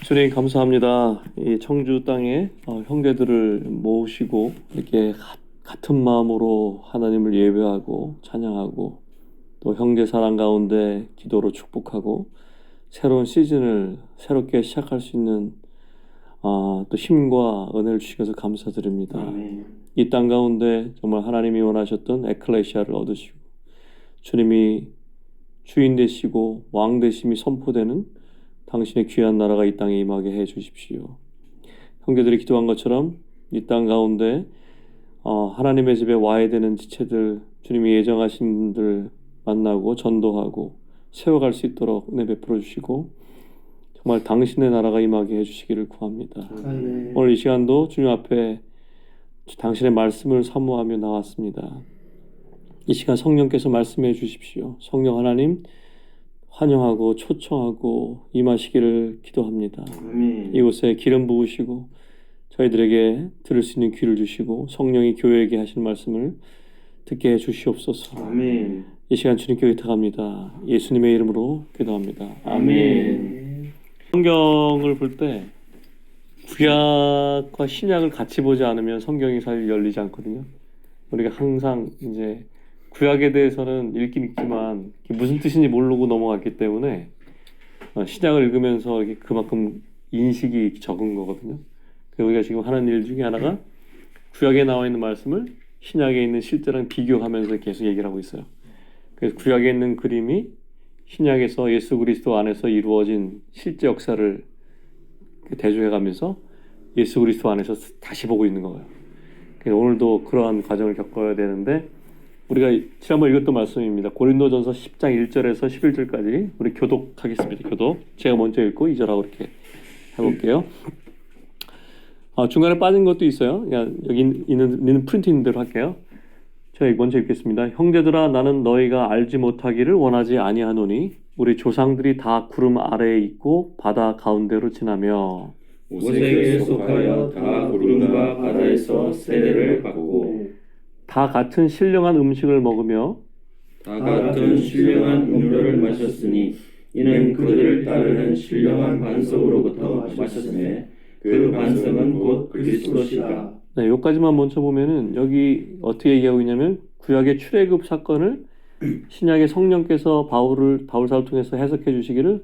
주님 감사합니다. 이 청주 땅에 형제들을 모으시고 이렇게 같은 마음으로 하나님을 예배하고 찬양하고 또 형제 사랑 가운데 기도로 축복하고 새로운 시즌을 새롭게 시작할 수 있는 또 힘과 은혜를 주셔서 감사드립니다. 이 땅 가운데 정말 하나님이 원하셨던 에클레시아를 얻으시고 주님이 주인 되시고 왕 되심이 선포되는 당신의 귀한 나라가 이 땅에 임하게 해 주십시오. 형제들이 기도한 것처럼 이 땅 가운데 하나님의 집에 와야 되는 지체들, 주님이 예정하신 분들 만나고 전도하고 세워갈 수 있도록 은혜 베풀어 주시고 정말 당신의 나라가 임하게 해 주시기를 구합니다. 오늘 이 시간도 주님 앞에 당신의 말씀을 사모하며 나왔습니다. 이 시간 성령께서 말씀해 주십시오. 성령 하나님 환영하고 초청하고 임하시기를 기도합니다. 이곳에 기름 부으시고 저희들에게 들을 수 있는 귀를 주시고 성령이 교회에게 하신 말씀을 듣게 해 주시옵소서. 이 시간 주님께 의탁합니다. 예수님의 이름으로 기도합니다. 아멘. 성경을 볼 때 구약과 신약을 같이 보지 않으면 성경이 사실 열리지 않거든요. 우리가 항상 이제 구약에 대해서는 읽긴 읽지만 무슨 뜻인지 모르고 넘어갔기 때문에 신약을 읽으면서 이렇게 그만큼 인식이 적은 거거든요. 그래서 우리가 지금 하는 일 중에 하나가 구약에 나와 있는 말씀을 신약에 있는 실제랑 비교하면서 계속 얘기를 하고 있어요. 그래서 구약에 있는 그림이 신약에서 예수 그리스도 안에서 이루어진 실제 역사를 대조해가면서 예수 그리스도 안에서 다시 보고 있는 거예요. 그래서 오늘도 그러한 과정을 겪어야 되는데 우리가 지난번 읽었던 말씀입니다. 고린도전서 10장 1절에서 11절까지 우리 교독하겠습니다. 교독. 제가 먼저 읽고 2절하고 이렇게 해볼게요. 중간에 빠진 것도 있어요. 그냥 여기 있는 프린트 있는 대로 할게요. 제가 먼저 읽겠습니다. 형제들아 나는 너희가 알지 못하기를 원하지 아니하노니 우리 조상들이 다 구름 아래에 있고 바다 가운데로 지나며 모세에게 속하여 다 구름과 바다에서 세례를 받고 다 같은 신령한 음식을 먹으며 다 같은 신령한 음료를 마셨으니 이는 그들을 따르는 신령한 반석으로부터 마셨음에 그 반석은 곧 그리스도시라. 네, 여기까지만 먼저 보면은 여기 어떻게 얘기하고 있냐면 구약의 출애굽 사건을 신약의 성령께서 바울 사를 통해서 해석해 주시기를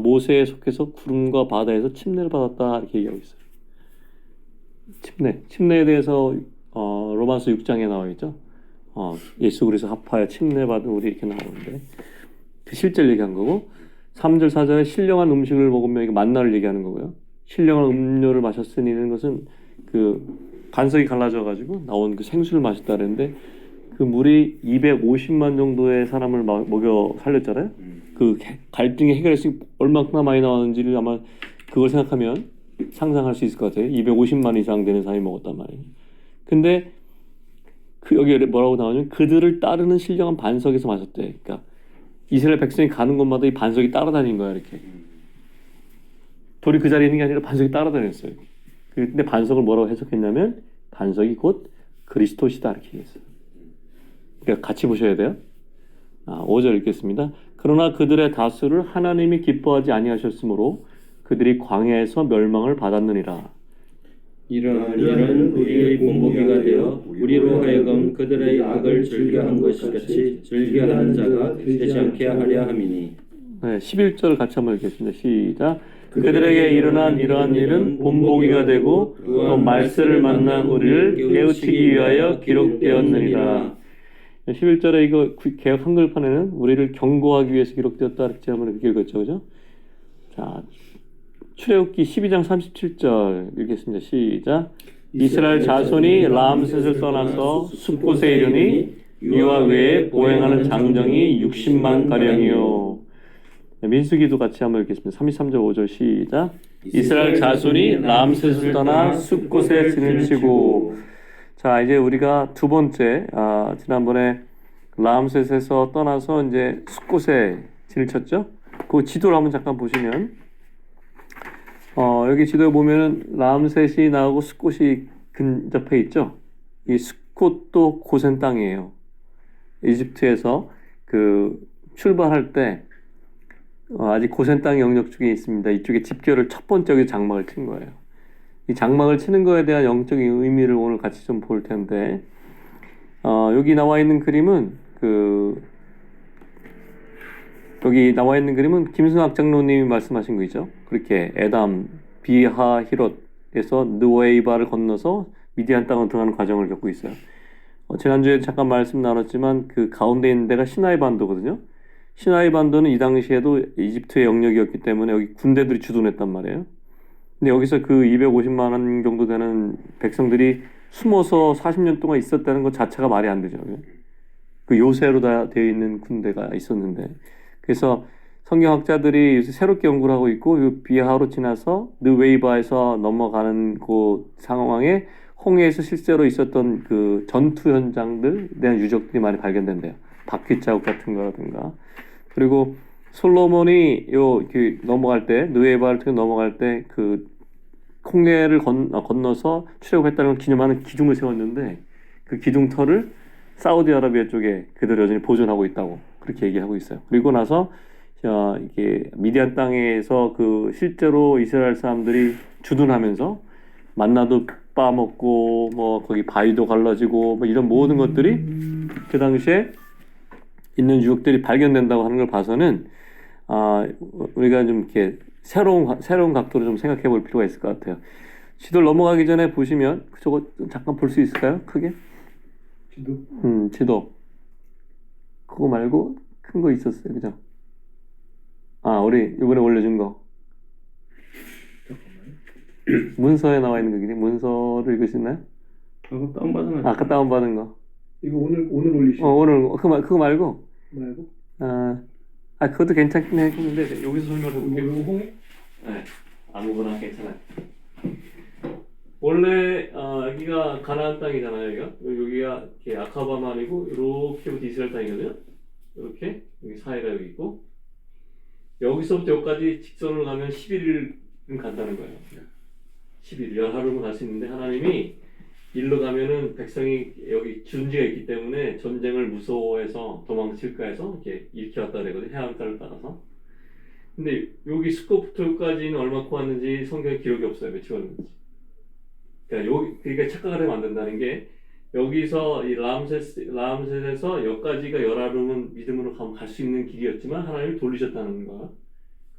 모세에 속해서 구름과 바다에서 침례를 받았다 이렇게 얘기하고 있어요. 침례에 대해서 로마서 6장에 나와 있죠. 예수 그리스도 합하여 침례 받은 우리 이렇게 나오는데 그 실제를 얘기한 거고 3절 4절에 신령한 음식을 먹으면 이게 만나를 얘기하는 거고요. 신령한 음료를 마셨으니 이런 것은 그 반석이 갈라져 가지고 나온 그 생수를 마셨다는데 그 물이 250만 정도의 사람을 먹여 살렸잖아요. 그 갈등의 해결했으니 얼마나 많이 나왔는지를 아마 그걸 생각하면 상상할 수 있을 것 같아요. 250만 이상 되는 사람이 먹었단 말이에요. 근데 그 여기 뭐라고 나오냐면 그들을 따르는 신령한 반석에서 마셨대. 그러니까 이스라엘 백성이 가는 곳마다 이 반석이 따라다닌 거야 이렇게. 돌이 그 자리에 있는 게 아니라 반석이 따라다녔어요. 근데 반석을 뭐라고 해석했냐면 반석이 곧 그리스도시다 이렇게 얘기했어요. 그러니까 같이 보셔야 돼요. 5절 읽겠습니다. 그러나 그들의 다수를 하나님이 기뻐하지 아니하셨으므로 그들이 광야에서 멸망을 받았느니라. 이러한 일은 우리의 본보기가 되어 우리로 하여금 그들의 악을 즐겨한 것이같이 즐겨하는 자가 되지 않게 하려 함이니. 네, 11절을 같이 한번 읽겠습니다. 시작. 그들에게 일어난 이러한 일은 본보기가 되고 또 말세를 만난 우리를 깨우치기 위하여 기록되었느니라. 11절에 이거 개역 한글판에는 우리를 경고하기 위해서 기록되었다 이렇게 한번 이렇게 읽었죠, 그죠? 자, 출애굽기 12장 37절 읽겠습니다. 시작. 이스라엘 자손이 람셋을 떠나서 숲곳에 이르니 이와 외에 보행하는 장정이 60만 가량이요. 민수기도 같이 한번 읽겠습니다. 33절 5절 시작. 이스라엘 자손이 람셋을 떠나 숲곳에 진을 치고. 자, 이제 우리가 두 번째 지난번에 람셋에서 떠나서 이제 숲곳에 진을 쳤죠. 그 지도를 한번 잠깐 보시면 여기 지도에 보면은 람셋이 나오고 숲곳이 근접해 있죠. 이 숲곳도 고센 땅이에요. 이집트에서 그 출발할 때 아직 고센 땅 영역 쪽에 있습니다. 이쪽에 집결을 첫 번째 여기 장막을 친 거예요. 이 장막을 치는 거에 대한 영적인 의미를 오늘 같이 좀 볼 텐데, 여기 나와 있는 그림은 김승학 장로님이 말씀하신 거죠. 그렇게 에담 비하 히롯에서 느웨이바를 건너서 미디안 땅으로 들어가는 과정을 겪고 있어요. 지난주에 잠깐 말씀 나눴지만 그 가운데 있는 데가 시나이 반도거든요. 시나이 반도는 이 당시에도 이집트의 영역이었기 때문에 여기 군대들이 주둔했단 말이에요. 근데 여기서 그 250만 정도 되는 백성들이 숨어서 40년 동안 있었다는 것 자체가 말이 안 되죠. 그 요새로 다 되어 있는 군대가 있었는데, 그래서 성경학자들이 요새 새롭게 연구를 하고 있고, 이 비하로 지나서 느웨이바에서 넘어가는 그 상황에 홍해에서 실제로 있었던 그 전투 현장들 대한 유적들이 많이 발견된대요. 바퀴 자국 같은 거라든가. 그리고 솔로몬이 넘어갈 때, 느웨이바를 통해 넘어갈 때 그 홍해를 건너서 출애굽했다는 걸 기념하는 기둥을 세웠는데, 그 기둥터를 사우디아라비아 쪽에 그대로 여전히 보존하고 있다고 그렇게 얘기하고 있어요. 그리고 나서 이게 미디안 땅에서 그 실제로 이스라엘 사람들이 주둔하면서 만나도 빠먹고 뭐 거기 바위도 갈라지고 뭐 이런 모든 것들이 그 당시에 있는 유적들이 발견된다고 하는 걸 봐서는 우리가 좀 이렇게 새로운 각도로 좀 생각해 볼 필요가 있을 것 같아요. 지도를 넘어가기 전에 보시면 저거 잠깐 볼 수 있을까요? 크게? 지도. 그거 말고 큰 거 있었어요, 그죠? 우리 이번에 올려준 거. 문서에 나와 있는 거긴 해. 문서를 읽으셨나요? 아까 다운받은 거. 이거 오늘 올리신 오늘 그거 말고. 말고? 그것도 괜찮긴 했는데 여기서 설명을 해볼게요. 이거 홍해? 네, 아무거나 괜찮아요. 원래 여기가 가나안 땅이잖아요. 여기가 이렇게 아카바만이고 이렇게부터 이스라엘 땅이거든요. 이렇게 여기 사해가 여기 있고 여기서부터 여기까지 직선으로 가면 11일은 간다는 거예요. 11일 열하루면 갈 수 있는데 하나님이 일로 가면은 백성이 여기 준지가 있기 때문에 전쟁을 무서워해서 도망칠까 해서 이렇게 왔다 그러거든요. 해안가를 따라서. 근데 여기 스코부터 여기까지는 얼마큼 왔는지 성경에 기록이 없어요. 며칠 왔는지. 그러니까 착각을 하면 안 된다는 게 여기서 이 라암셋에서 여기까지가 열하루면 믿음으로 가면 갈 수 있는 길이었지만 하나님이 돌리셨다는 거야.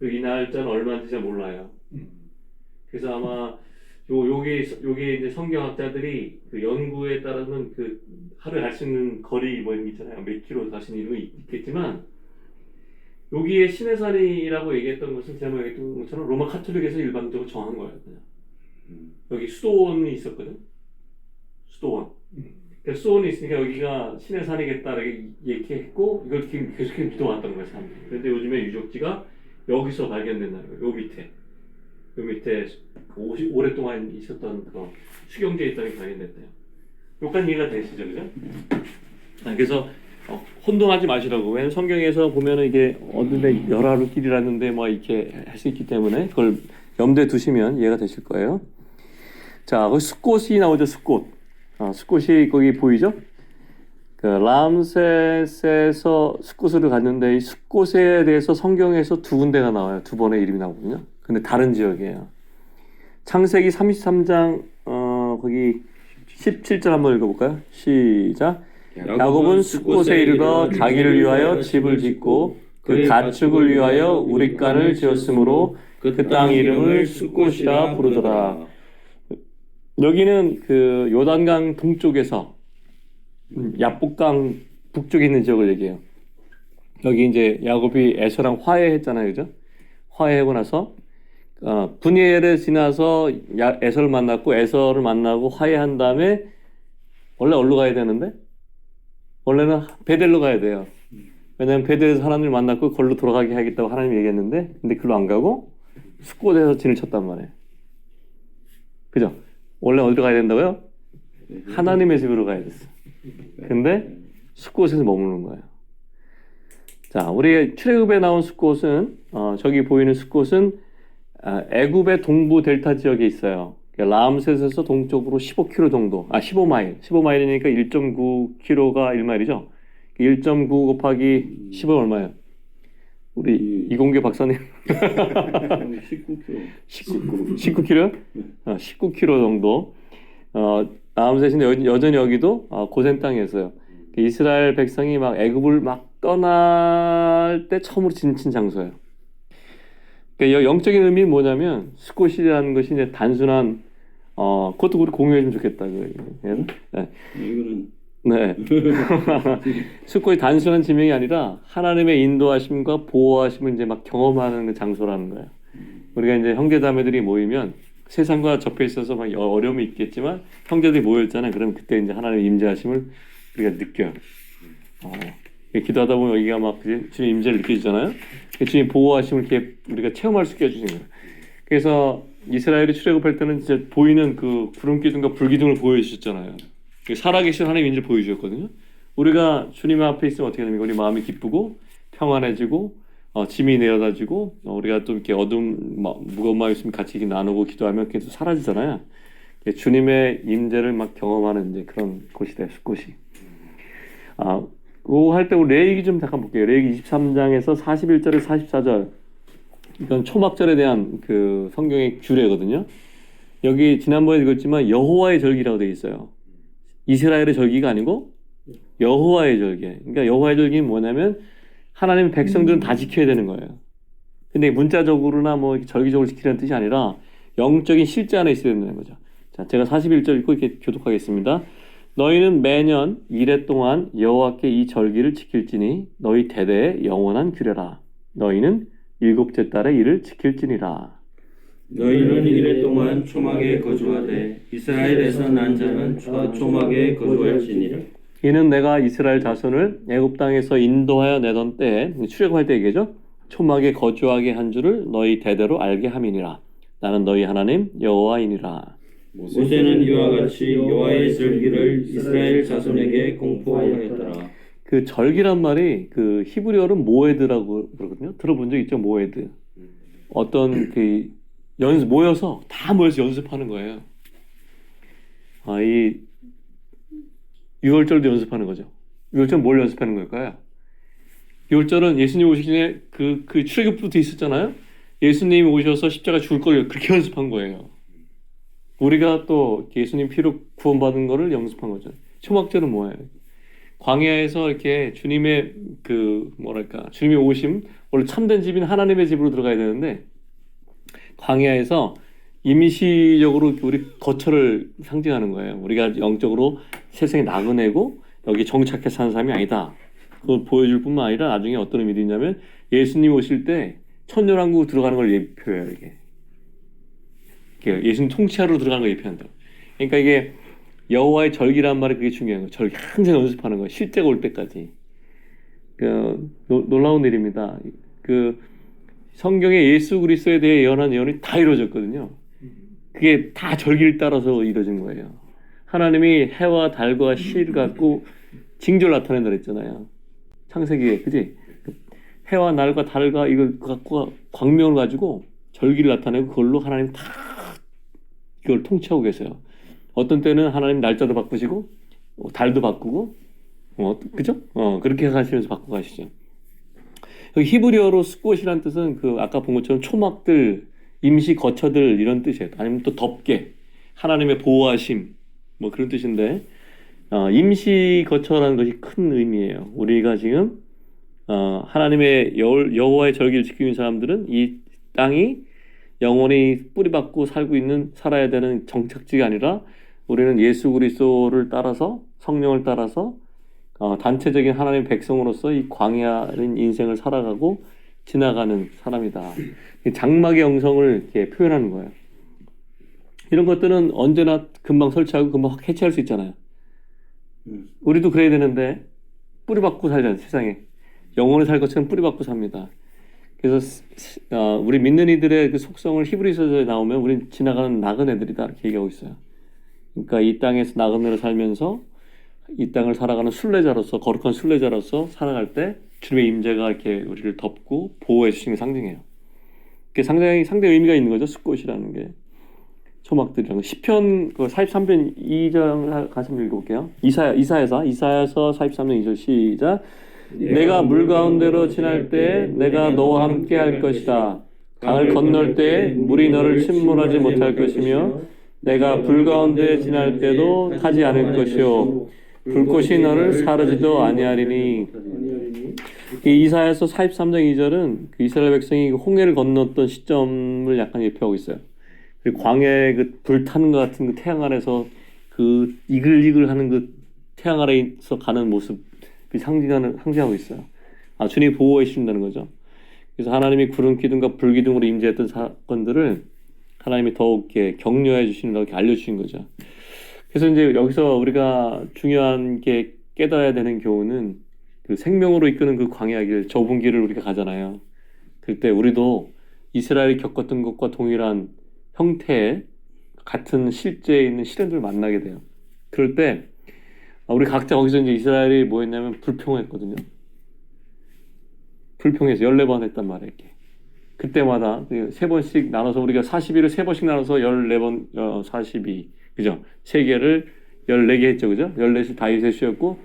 이 날짜는 얼마인지 잘 몰라요. 그래서 아마 요게 이제 성경학자들이 그 연구에 따라서는 그 하루에 갈 수 있는 거리 뭐 이런 게 있잖아요. 몇 킬로 가시는 이런 게 있겠지만 여기에 시내산이라고 얘기했던 것은 제가 얘기했던 것처럼 로마 카톨릭에서 일반적으로 정한 거예요. 그냥. 여기 수도원이 있었거든. 수도원. 그러니까 수도원이 있으니까 여기가 시내산이겠다 이렇게 했고 이걸 계속해서 믿어왔던 거예요. 사람들이. 그런데 요즘에 유적지가 여기서 발견된다는 거예요. 요 밑에 오랫동안 있었던 그 수경지에 있던 게 발견됐대요. 여기까지 이해가 되시죠, 그죠? 그래서 혼동하지 마시라고. 왜냐면 성경에서 보면은 이게 어딘데 열하루 길이라는데 뭐 이렇게 할 수 있기 때문에 그걸 염두에 두시면 이해가 되실 거예요. 자, 거기 숫꽃이 나오죠, 숫꽃. 숫꽃이 거기 보이죠? 그 람셋에서 숫꽃으로 갔는데 이 숫꽃에 대해서 성경에서 두 군데가 나와요. 두 번의 이름이 나오거든요. 근데 다른 지역이에요. 창세기 33장 거기 17절 한번 읽어볼까요? 시작. 야곱은 숫곳에 이르러 자기를 위하여 집을 짓고 그 가축을 위하여 우릿간을 지었으므로 그 땅 이름을 숫곳이라 부르더라. 여기는 그 요단강 동쪽에서 야복강 북쪽에 있는 지역을 얘기해요. 여기 이제 야곱이 에서랑 화해했잖아요, 그죠? 화해하고 나서 분이엘을 지나서 에서를 만났고 에서를 만나고 화해한 다음에 원래 어디로 가야 되는데 원래는 베델로 가야 돼요. 왜냐면 베델에서 하나님을 만났고 거기로 돌아가게 하겠다고 하나님이 얘기했는데 근데 그로 안 가고 숫곳에서 진을 쳤단 말이에요. 그죠? 원래 어디로 가야 된다고요? 하나님의 집으로 가야 됐어. 근데 숫곳에서 머무는 거예요. 자, 우리 출애굽에 나온 숫곳은 저기 보이는 숫곳은 애굽의 동부 델타 지역에 있어요. 라암셋에서 동쪽으로 15km 정도, 15마일. 15마일이니까 1.9km가 1마일이죠. 1.9 곱하기 10은 얼마예요? 우리 이공계 박사님 19kg. 19kg? 19kg 정도. 라암셋인데 여전히 여기도 고센 땅이었어요. 이스라엘 백성이 막 애굽을 막 떠날 때 처음으로 지친 장소예요. 그러니까 영적인 의미는 뭐냐면 스콧이라는 것이 이제 단순한 그것도 우리 공유해주면 좋겠다. 네. 이거는 네. 스콧이 단순한 지명이 아니라 하나님의 인도하심과 보호하심을 이제 막 경험하는 그 장소라는 거예요. 우리가 이제 형제자매들이 모이면 세상과 접해 있어서 막 어려움이 있겠지만 형제들이 모였잖아요. 그럼 그때 이제 하나님의 임재하심을 우리가 느껴요. 기도하다 보면 여기가 막 주님 임재를 느껴지잖아요. 주님 보호하심을 이렇게 우리가 체험할 수 있게 해주는 거예요. 그래서 이스라엘이 출애굽할 때는 진짜 보이는 그 구름 기둥과 불 기둥을 보여주셨잖아요. 살아계신 하나님 인지를 보여주셨거든요. 우리가 주님 앞에 있으면 어떻게 됩니까? 우리 마음이 기쁘고 평안해지고 짐이 내려다지고 우리가 또 이렇게 무거운 마음이 있으면 같이 이렇게 나누고 기도하면 계속 사라지잖아요. 주님의 임재를 막 경험하는 이제 그런 곳이 돼요. 숲곳이. 그거 할 때 우리 레위기 좀 잠깐 볼게요. 레위기 23장에서 41절에서 44절. 이건 초막절에 대한 그 성경의 규례거든요. 여기 지난번에 읽었지만 여호와의 절기라고 되어 있어요. 이스라엘의 절기가 아니고 여호와의 절기. 그러니까 여호와의 절기는 뭐냐면 하나님의 백성들은 다 지켜야 되는 거예요. 근데 문자적으로나 뭐 절기적으로 지키라는 뜻이 아니라 영적인 실제 안에 있어야 된다는 거죠. 자, 제가 41절 읽고 이렇게 교독하겠습니다. 너희는 매년 이래 동안 여호와께 이 절기를 지킬지니 너희 대대의 영원한 규례라. 너희는 일곱째 달에 이를 지킬지니라. 너희는 이래 동안 초막에 거주하되 이스라엘에서 난 자는 초막에 거주할지니라. 이는 내가 이스라엘 자손을 애굽 땅에서 인도하여 내던 때에 출애굽할 때 얘기죠. 초막에 거주하게 한 줄을 너희 대대로 알게 함이니라. 나는 너희 하나님 여호와이니라. 모세는 이와 같이 여호와의 절기를 이스라엘 자손에게 공포하여 했더라. 그 절기란 말이 그 히브리어로 모에드라고 그러거든요. 들어본 적 있죠? 모에드. 어떤 그 모여서 다 모여서 연습하는 거예요. 이 6월절도 연습하는 거죠. 6월절 뭘 연습하는 걸까요? 6월절은 예수님 오시기 전에 그 출애굽부터 있었잖아요. 예수님이 오셔서 십자가 죽을 걸 그렇게 연습한 거예요. 우리가 또 예수님 피로 구원받은 거를 연습한 거죠. 초막절은 뭐예요? 광야에서 이렇게 주님의 주님의 오심, 원래 참된 집인 하나님의 집으로 들어가야 되는데 광야에서 임시적으로 우리 거처를 상징하는 거예요. 우리가 영적으로 세상에 나그네고 여기 정착해 사는 사람이 아니다. 그걸 보여줄 뿐만 아니라 나중에 어떤 의미도 있냐면 예수님 오실 때 천년왕국 들어가는 걸 예표해요. 이게 예수님 통치하러 들어가는 걸 예표한다. 그러니까 이게 여호와의 절기란 말이 그게 중요한 거예요. 절기 항상 연습하는 거예요. 실제가 올 때까지. 놀라운 일입니다. 성경에 예수 그리스도에 대해 예언한 예언이 다 이루어졌거든요. 그게 다 절기를 따라서 이루어진 거예요. 하나님이 해와 달과 실을 갖고 징조를 나타낸다 그랬잖아요. 창세기에, 그지? 해와 날과 달과 이걸 갖고 광명을 가지고 절기를 나타내고 그걸로 하나님 다 이걸 통치하고 계세요. 어떤 때는 하나님 날짜도 바꾸시고 달도 바꾸고 그죠? 그렇게 하시면서 바꿔 가시죠. 여기 히브리어로 스콧이라는 뜻은 아까 본 것처럼 초막들, 임시 거처들 이런 뜻이에요. 아니면 또 덮개, 하나님의 보호하심 뭐 그런 뜻인데 임시 거처라는 것이 큰 의미예요. 우리가 지금 하나님의 여호와의 절기를 지키고 있는 사람들은 이 땅이 영원히 뿌리박고 살아야 되는 정착지가 아니라 우리는 예수 그리스도를 따라서 성령을 따라서 단체적인 하나님의 백성으로서 이 광야인 인생을 살아가고 지나가는 사람이다. 장막의 영성을 이렇게 표현하는 거예요. 이런 것들은 언제나 금방 설치하고 금방 해체할 수 있잖아요. 우리도 그래야 되는데 뿌리박고 살잖아요. 세상에 영원히 살 것처럼 뿌리박고 삽니다. 그래서 우리 믿는 이들의 그 속성을 히브리서에 나오면 우린 지나가는 나그네들이다 이렇게 얘기하고 있어요. 그러니까 이 땅에서 나그네로 살면서 이 땅을 살아가는 순례자로서 거룩한 순례자로서 살아갈 때 주님의 임재가 이렇게 우리를 덮고 보호해 주시는 게 상징이에요. 그게 상당히 의미가 있는 거죠. 숲꽃이라는 게 초막들이라는 거. 시편 43편 2장 가시면 읽어볼게요. 이사야서 43편 2절 시작. 내가 물 가운데로 지날 때에 내가 너와 함께 할 것이다. 강을 건널 때에 물이 너를 침몰하지 못할 것이며 내가 불 가운데 지날 때도 타지 않을 것이요 불꽃이 너를 사르지도 아니하리니. 이 이사야서 43장 2절은 그 이스라엘 백성이 홍해를 건넜던 시점을 약간 예표하고 있어요. 그리고 광야에 그 불타는 것 같은 그 태양 아래서 그 이글이글하는 그 태양 아래에서 가는 모습 상징하고 있어요. 아, 주님이 보호해 주신다는 거죠. 그래서 하나님이 구름 기둥과 불 기둥으로 임재했던 사건들을 하나님이 더욱 이렇게 격려해 주시는다고 이렇게 알려주신 거죠. 그래서 이제 여기서 우리가 중요한 게 깨달아야 되는 교훈은 그 생명으로 이끄는 그 광야 길, 좁은 길을 우리가 가잖아요. 그때 우리도 이스라엘이 겪었던 것과 동일한 형태의 같은 실제에 있는 시련들을 만나게 돼요. 그럴 때 우리 각자 거기서 이제 이스라엘이 뭐 했냐면 불평했거든요. 불평해서 14번 했단 말이에요. 이렇게. 그때마다 3번씩 나눠서 우리가 42를 3번씩 나눠서 14번 42 그죠? 3개를 14개 했죠. 그죠? 14씩 다윗의 수였고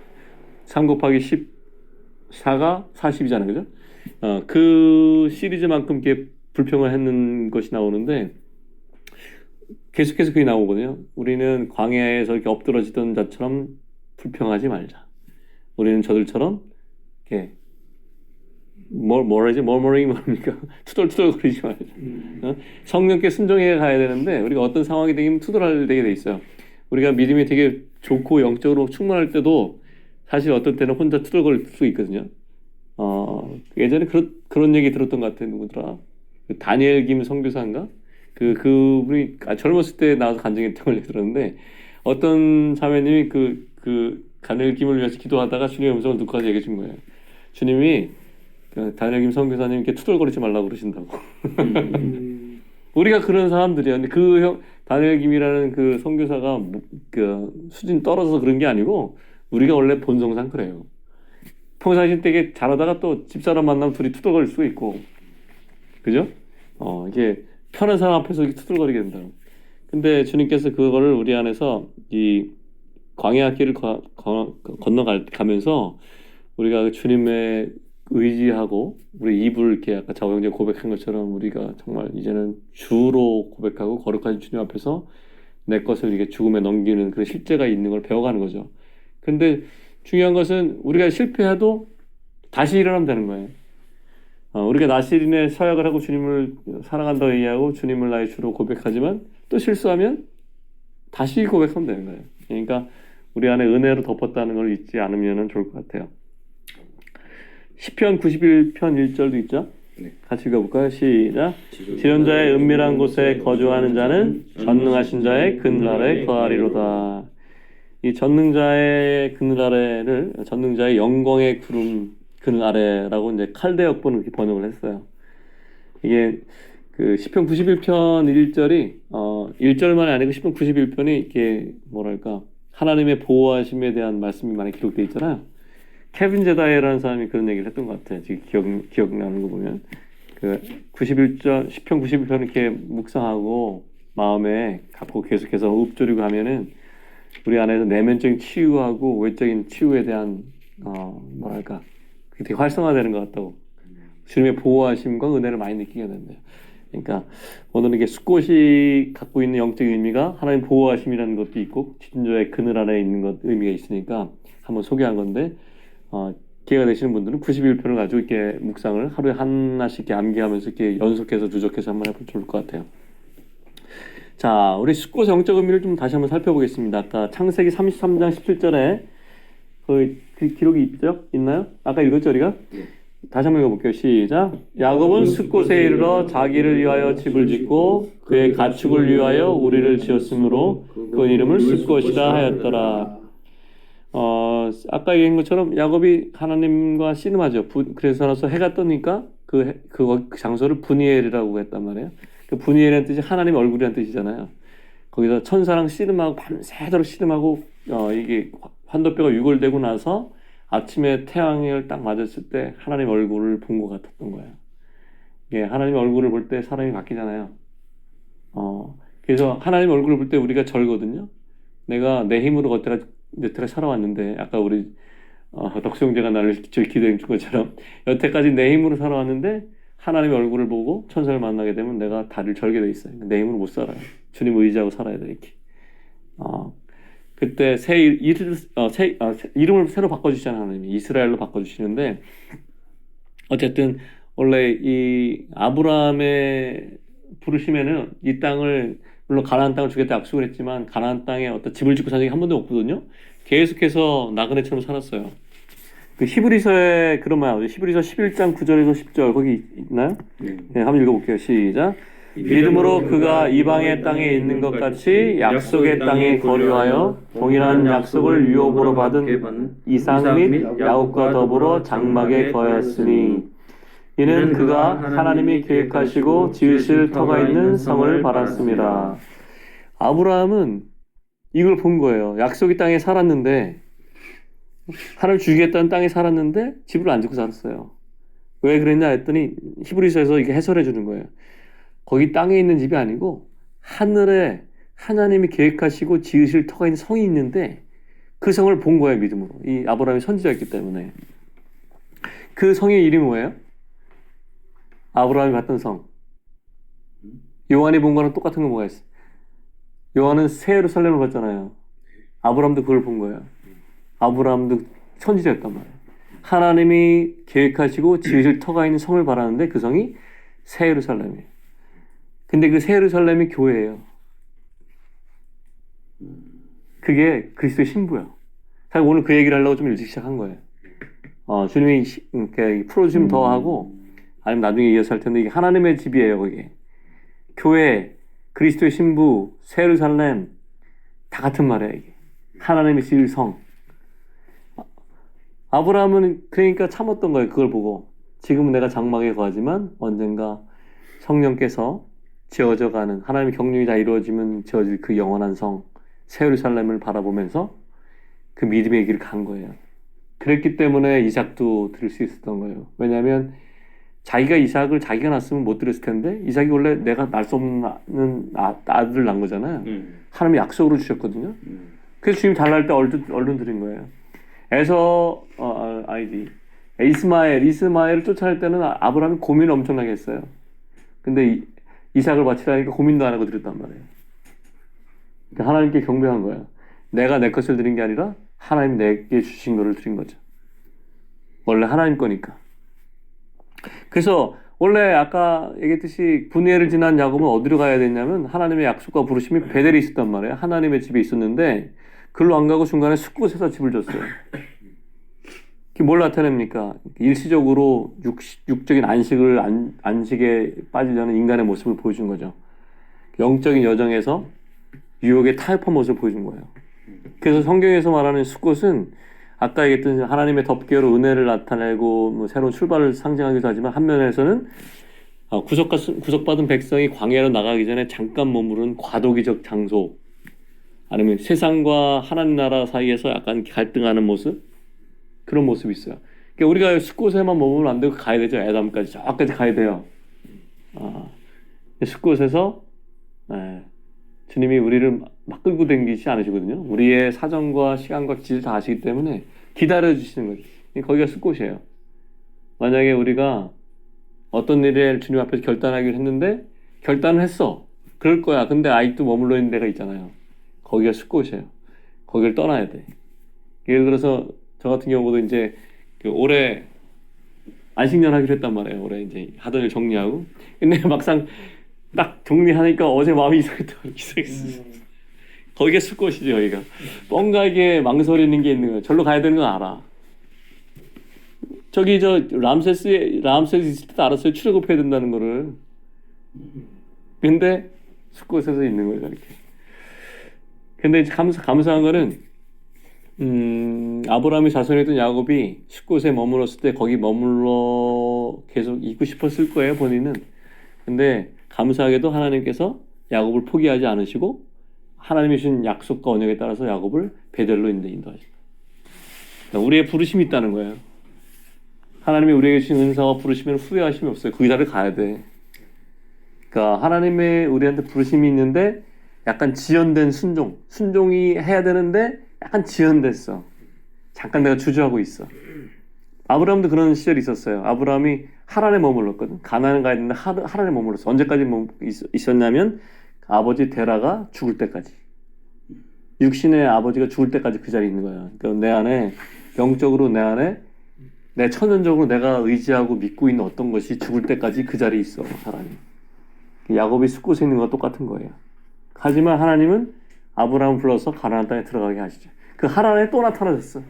3 곱하기 14가 40이잖아요. 그죠? 그 시리즈만큼 이렇게 불평을 했는 것이 나오는데 계속해서 그게 나오거든요. 우리는 광야에서 이렇게 엎드러지던 자처럼 불평하지 말자. 우리는 저들처럼 이렇게 뭐라지? 뭡니까? 투덜투덜거리지 말자. 성령께 순종해 가야 되는데 우리가 어떤 상황이 되면 투덜하게 돼 있어요. 우리가 믿음이 되게 좋고 영적으로 충만할 때도 사실 어떤 때는 혼자 투덜거릴 수 있거든요. 예전에 그런 얘기 들었던 것 같아요. 누구더라? 그 다니엘 김 선교사인가? 그분이 젊었을 때 나와서 간증했던 걸 들었는데 어떤 자매님이 그 다니엘 김을 위해서 기도하다가 주님의 음성을 듣고 와서 얘기해 준 거예요. 주님이 다니엘 김 선교사님께 투덜거리지 말라고 그러신다고. 우리가 그런 사람들이야. 근데 다니엘 김이라는 그 선교사가 그 수준 떨어져서 그런 게 아니고 우리가 원래 본성상 그래요. 평상시 되게 잘하다가 또 집사람 만나면 둘이 투덜거릴 수가 있고, 그죠? 이게 편한 사람 앞에서 이렇게 투덜거리게 된다. 근데 주님께서 그거를 우리 안에서 이 광야 길을 건너가면서 우리가 주님의 의지하고 우리 입을 이렇게 아까 자오영재 고백한 것처럼 우리가 정말 이제는 주로 고백하고 거룩하신 주님 앞에서 내 것을 이게 죽음에 넘기는 그런 실제가 있는 걸 배워가는 거죠. 근데 중요한 것은 우리가 실패해도 다시 일어나면 되는 거예요. 우리가 나시린의 서약을 하고 주님을 사랑한다고 얘기하고 주님을 나의 주로 고백하지만 또 실수하면 다시 고백하면 되는 거예요. 그러니까 우리 안에 은혜로 덮었다는 걸 잊지 않으면 좋을 것 같아요. 시편 91편 1절도 있죠? 네. 같이 읽어볼까요? 시작. 지존자의 은밀한 곳에 거주하는 자는 전능하신 자의 그늘 아래 거하리로다. 이 전능자의 그늘 아래를 전능자의 영광의 구름 그늘 아래라고 이제 칼데역본을 이렇게 번역을 했어요. 이게 그 시편 91편 1절이 1절만이 아니고 시편 91편이 이렇게 뭐랄까 하나님의 보호하심에 대한 말씀이 많이 기록되어 있잖아요. 케빈 제다이라는 사람이 그런 얘기를 했던 것 같아요. 지금 기억나는 거 보면 그 91절 시편 91편 이렇게 묵상하고 마음에 갖고 계속해서 읊조리고 하면은 우리 안에서 내면적인 치유하고 외적인 치유에 대한 뭐랄까 그게 되게 활성화되는 것 같다고 주님의 보호하심과 은혜를 많이 느끼게 된대요. 그러니까 오늘은 이게 숫꽃이 갖고 있는 영적인 의미가 하나님 보호하심이라는 것도 있고 지존자의 그늘 안에 있는 것 의미가 있으니까 한번 소개한 건데 기회가 되시는 분들은 91편을 가지고 이렇게 묵상을 하루에 하나씩 이렇게 암기하면서 이렇게 연속해서 누적해서 한번 해보면 좋을 것 같아요. 자, 우리 숫꽃의 영적 의미를 좀 다시 한번 살펴보겠습니다. 아까 창세기 33장 17절에 그 기록이 있죠? 있나요? 아까 읽었죠, 우리가? 네. 다시 한번 읽어볼게요. 시작. 야곱은 숫곳에 이르러 자기를 위하여 집을 짓고 그의 가축을 위하여 우리를 지었으므로 그 이름을 숫곳이라 하였더라. 아까 얘기한 것처럼 야곱이 하나님과 씨름하죠. 그래서 나서 해가 뜨니까 그 장소를 분이엘이라고 했단 말이에요. 그 분이엘이라는 뜻이 하나님의 얼굴이라는 뜻이잖아요. 거기서 천사랑 씨름하고 밤새도록 씨름하고 이게 환도뼈가 유골되고 나서 아침에 태양을 딱 맞았을 때 하나님 얼굴을 본 것 같았던 거예요. 이게 하나님 얼굴을 볼 때 사람이 바뀌잖아요. 그래서 하나님 얼굴을 볼 때 우리가 절거든요. 내가 내 힘으로 여태까지 살아왔는데 아까 우리 덕수형제가 나를 기도해 준 것처럼 여태까지 내 힘으로 살아왔는데 하나님의 얼굴을 보고 천사를 만나게 되면 내가 다리를 절게 돼 있어요. 내 힘으로 못 살아요. 주님 의지하고 살아야 돼 이렇게. 그때 이름을 새로 바꿔주시잖아요. 하나님이 이스라엘로 바꿔주시는데 어쨌든 원래 이 아브라함의 부르심에는 이 땅을 물론 가나안 땅을 주겠다 약속을 했지만 가나안 땅에 어떤 집을 짓고 산 적이 한 번도 없거든요. 계속해서 나그네처럼 살았어요. 그 히브리서에 그런 말 나오죠. 히브리서 11장 9절에서 10절 거기 있나요? 네, 한번 읽어볼게요. 시작. 믿음으로 그가 이방의 땅에 있는 것 같이 약속의 땅에 거류하여 동일한 약속을 유업으로 받은 이삭 및 야곱과 더불어 장막에 거하였으니 이는 그가 하나님이 계획하시고 지으실 터가 있는 성을 바랐습니다. 아브라함은 이걸 본 거예요. 약속의 땅에 살았는데 하나님 주겠다는 땅에 살았는데 집을 안 짓고 살았어요. 왜 그랬냐 했더니 히브리서에서 이게 해설해 주는 거예요. 거기 땅에 있는 집이 아니고 하늘에 하나님이 계획하시고 지으실 터가 있는 성이 있는데 그 성을 본 거예요. 믿음으로. 이 아브라함이 선지자였기 때문에. 그 성의 이름이 뭐예요? 아브라함이 봤던 성. 요한이 본 거랑 똑같은 거 뭐가 있어? 요한은 새 예루살렘을 봤잖아요. 아브라함도 그걸 본 거예요. 아브라함도 선지자였단 말이에요. 하나님이 계획하시고 지으실 터가 있는 성을 바라는데 그 성이 새 예루살렘이에요. 근데 그 새 예루살렘이 교회예요. 그게 그리스도의 신부예요. 사실 오늘 그 얘기를 하려고 좀 일찍 시작한 거예요. 주님이 이렇게 풀어주시면 더 하고 아니면 나중에 이어서 할 텐데 이게 하나님의 집이에요. 그게 교회, 그리스도의 신부, 새 예루살렘 다 같은 말이에요. 이게 하나님의 지을 성. 아브라함은 그러니까 참았던 거예요. 그걸 보고 지금은 내가 장막에 거하지만 언젠가 성령께서 지어져가는 하나님의 경륜이 다 이루어지면 지어질 그 영원한 성 새 예루살렘을 바라보면서 그 믿음의 길을 간 거예요. 그랬기 때문에 이삭도 드릴 수 있었던 거예요. 왜냐하면 자기가 이삭을 자기가 낳았으면 못 드렸을 텐데 이삭이 원래 내가 낳을 수 없는 아들을 낳은 거잖아요. 하나님이 약속으로 주셨거든요. 그래서 주님이 달랄 때 얼른 드린 거예요. 이스마엘을 쫓아낼 때는 아브라함이 고민을 엄청나게 했어요. 근데 이삭을 바치라니까 고민도 안 하고 드렸단 말이에요. 그러니까 하나님께 경배한 거예요. 내가 내 것을 드린 게 아니라 하나님 내게 주신 거를 드린 거죠. 원래 하나님 거니까. 그래서 원래 아까 얘기했듯이 분회를 지난 야곱은 어디로 가야 됐냐면 하나님의 약속과 부르심이 베델에 있었단 말이에요. 하나님의 집에 있었는데 글로 안 가고 중간에 숫곳에서 집을 줬어요. 그게 뭘 나타냅니까? 일시적으로 육적인 안식에 빠지려는 인간의 모습을 보여준 거죠. 영적인 여정에서 유혹에 타협한 모습을 보여준 거예요. 그래서 성경에서 말하는 숫곳은 아까 얘기했던 하나님의 덮개로 은혜를 나타내고 뭐 새로운 출발을 상징하기도 하지만 한 면에서는 구속받은 백성이 광야로 나가기 전에 잠깐 머무른 과도기적 장소 아니면 세상과 하나님 나라 사이에서 약간 갈등하는 모습 그런 모습이 있어요. 그러니까 우리가 숫곳에만 머무르면 안 되고 가야 되죠. 에담까지 저까지 가야 돼요. 숫곳에서 주님이 우리를 막 끌고 다니지 않으시거든요. 우리의 사정과 시간과 기질을 다 아시기 때문에 기다려주시는 거죠. 거기가 숫곳이에요. 만약에 우리가 어떤 일을 주님 앞에서 결단하기로 했는데 결단을 했어. 그럴 거야. 근데 아직도 머물러 있는 데가 있잖아요. 거기가 숫곳이에요. 거기를 떠나야 돼. 예를 들어서 저 같은 경우도 이제 올해 안식년 하기로 했단 말이에요. 올해 이제 하던 일 정리하고. 근데 막상 딱 정리하니까 어제 마음이 이상했어. 거기가 숫곳이죠. 여기가 뭔가 이게 망설이는 게 있는 거예요. 절로 가야 되는 건 알아. 저기 람세스 있을 때도 알았어요. 출애굽해야 된다는 거를. 근데 숫곳에서 있는 거죠. 이렇게. 근데 이제 감사한 거는 아브라함의 자손이었던 야곱이 숫곳에 머물렀을 때 거기 머물러 계속 있고 싶었을 거예요. 본인은. 근데 감사하게도 하나님께서 야곱을 포기하지 않으시고 하나님이 주신 약속과 언약에 따라서 야곱을 베델로 인도하십니다. 그러니까 우리의 부르심이 있다는 거예요. 하나님이 우리에게 주신 은사와 부르시면 후회하심이 없어요. 그 자리를 가야 돼. 그러니까 하나님의 우리한테 부르심이 있는데 약간 지연된 순종이 해야 되는데 약간 지연됐어. 잠깐 내가 주저하고 있어. 아브라함도 그런 시절이 있었어요. 아브라함이 하란에 머물렀거든. 가나안 가야 되는데 하란에 머물렀어. 언제까지 있었냐면 아버지 데라가 죽을 때까지. 육신의 아버지가 죽을 때까지 그 자리에 있는 거야. 그러니까 내 안에 영적으로 내 안에 내 천연적으로 내가 의지하고 믿고 있는 어떤 것이 죽을 때까지 그 자리에 있어. 사람이. 야곱이 숫곳에 있는 것과 똑같은 거예요. 하지만 하나님은 아브라함을 불러서 가나안 땅에 들어가게 하시죠. 그 하란에 또 나타나셨어.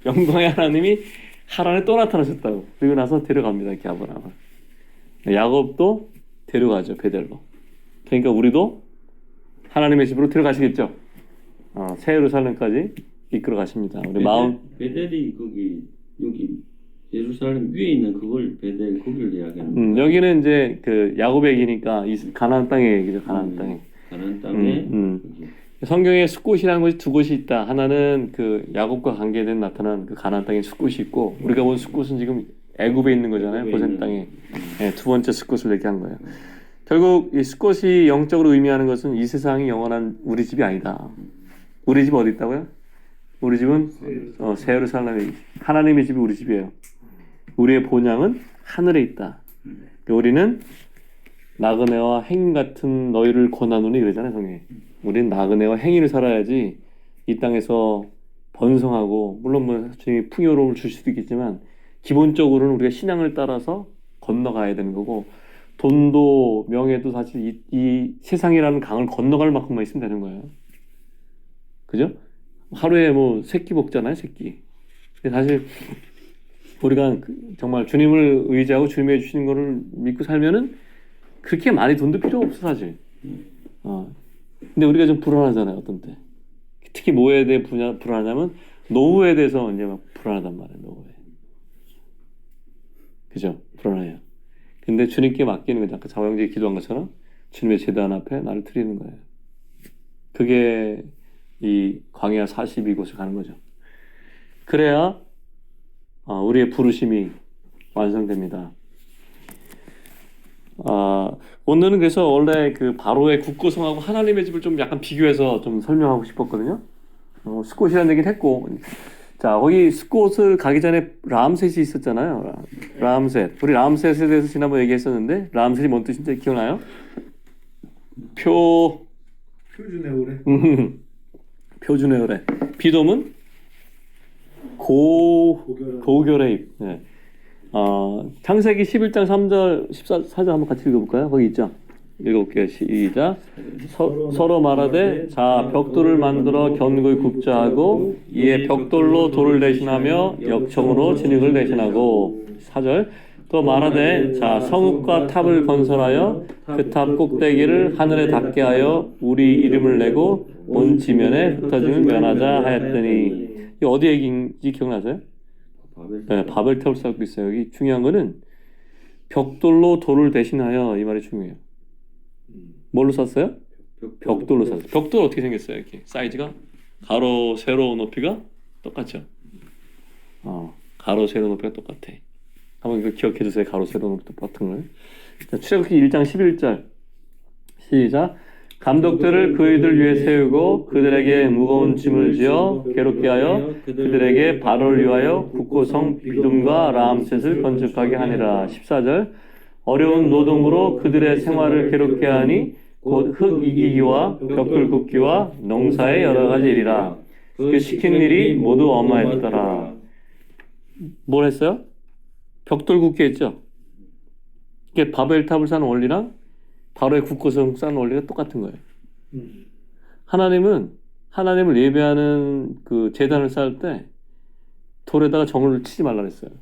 영광의 하나님이 하란에 또 나타나셨다고. 그리고 나서 데려갑니다. 이렇게 아브라함을. 야곱도 데려가죠. 베델로. 그러니까 우리도 하나님의 집으로 들어가시겠죠. 새 예루살렘까지 이끌어 가십니다. 우리 마음. 베델이 거기 여기 예루살렘 위에 있는 그걸 베델 거기를 이야기하는 여기는 이제 그 야곱의 얘기니까 가나안 땅의 얘기죠. 가나안 땅에. 가나안 땅에 거기. 성경에 숫곳이라는 것이 두 곳이 있다. 하나는 그 야곱과 관계된 나타난 그 가나안 땅에 숫곳이 있고 우리가 본 숫곳은 지금 애굽에 있는 거잖아요. 고센 땅에. 네, 두 번째 숫곳을 얘기한 거예요. 결국 이 숫곳이 영적으로 의미하는 것은 이 세상이 영원한 우리 집이 아니다. 우리 집 어디 있다고요? 우리 집은 새 예루살렘에 하나님의 집이 우리 집이에요. 우리의 본향은 하늘에 있다. 우리는 나그네와 행인 같은 너희를 권하노니 그러잖아요. 성경에. 우리는 나그네와 행위를 살아야지 이 땅에서 번성하고 물론 뭐 주님이 풍요로움을 주실 수도 있겠지만 기본적으로는 우리가 신앙을 따라서 건너가야 되는 거고 돈도 명예도 사실 이 세상이라는 강을 건너갈 만큼만 있으면 되는 거예요. 그죠? 하루에 뭐 새끼 먹잖아요. 새끼. 근데 사실 우리가 정말 주님을 의지하고 주님이 해주시는 거를 믿고 살면은 그렇게 많이 돈도 필요 없어 사실. 근데 우리가 좀 불안하잖아요. 어떤 때. 특히 뭐에 대해 불안하냐면 노후에 대해서 이제 막 불안하단 말이에요. 노후에. 그죠? 불안해요. 근데 주님께 맡기는 거죠. 아까 자화형제가 기도한 것처럼 주님의 제단 앞에 나를 드리는 거예요. 그게 이 광야 42곳을 가는 거죠. 그래야 우리의 부르심이 완성됩니다. 오늘은 그래서 원래 그 바로의 국고성하고 하나님의 집을 좀 약간 비교해서 좀 설명하고 싶었거든요. 숫곳이라는 얘기는 했고, 자 거기 숫곳을 가기 전에 람셋이 있었잖아요. 람셋. 우리 람셋에 대해서 지난번 얘기했었는데 람셋이 뭔 뜻인지 기억나요? 표준의 오래. 표준의 오래. 비돔은 고결의 입. 네. 창세기 11장 3절 14절 한번 같이 읽어볼까요? 거기 있죠? 읽어볼게요. 시작. 서로 말하되 자 벽돌을 만들어 견고히 굽자 하고 이에 벽돌로 돌을 대신하며 역청으로 진흙을 대신하고 4절 또 말하되 자 성읍과 탑을 건설하여 그 탑 꼭대기를 하늘에 닿게 하여 우리 이름을 내고 온 지면에 흩어짐을 면하자 하였더니 이 어디 얘기인지 기억나세요? 네, 바벨탑을 쌓고 있어요. 여기 중요한 거는 벽돌로 돌을 대신하여 이 말이 중요해요. 뭘로 쌌어요? 벽돌로 쌌어요. 벽돌 어떻게 생겼어요? 이렇게 사이즈가 가로 세로 높이가 똑같죠. 가로 세로 높이가 똑같아. 한번 이거 기억해 주세요. 가로 세로 높이 똑같은 걸. 자, 출애굽기 1장 11절 시작. 감독들을 그이들 위에 세우고 그들에게 무거운 짐을 지어 괴롭게 하여 그들에게 바로를 위하여 국고성 비둠과 람셋을 건축하게 하니라. 14절 어려운 노동으로 그들의 생활을 괴롭게 하니 곧 흙 이기기와 벽돌 굽기와 농사의 여러 가지 일이라. 그 시킨 일이 모두 어마했더라. 뭘 했어요? 벽돌 굽기 했죠. 이게 바벨탑을 쌓는 원리랑 바로의 국고성 쌓는 원리가 똑같은 거예요. 하나님을 예배하는 그 제단을 쌓을 때 돌에다가 정을 치지 말라 그랬어요.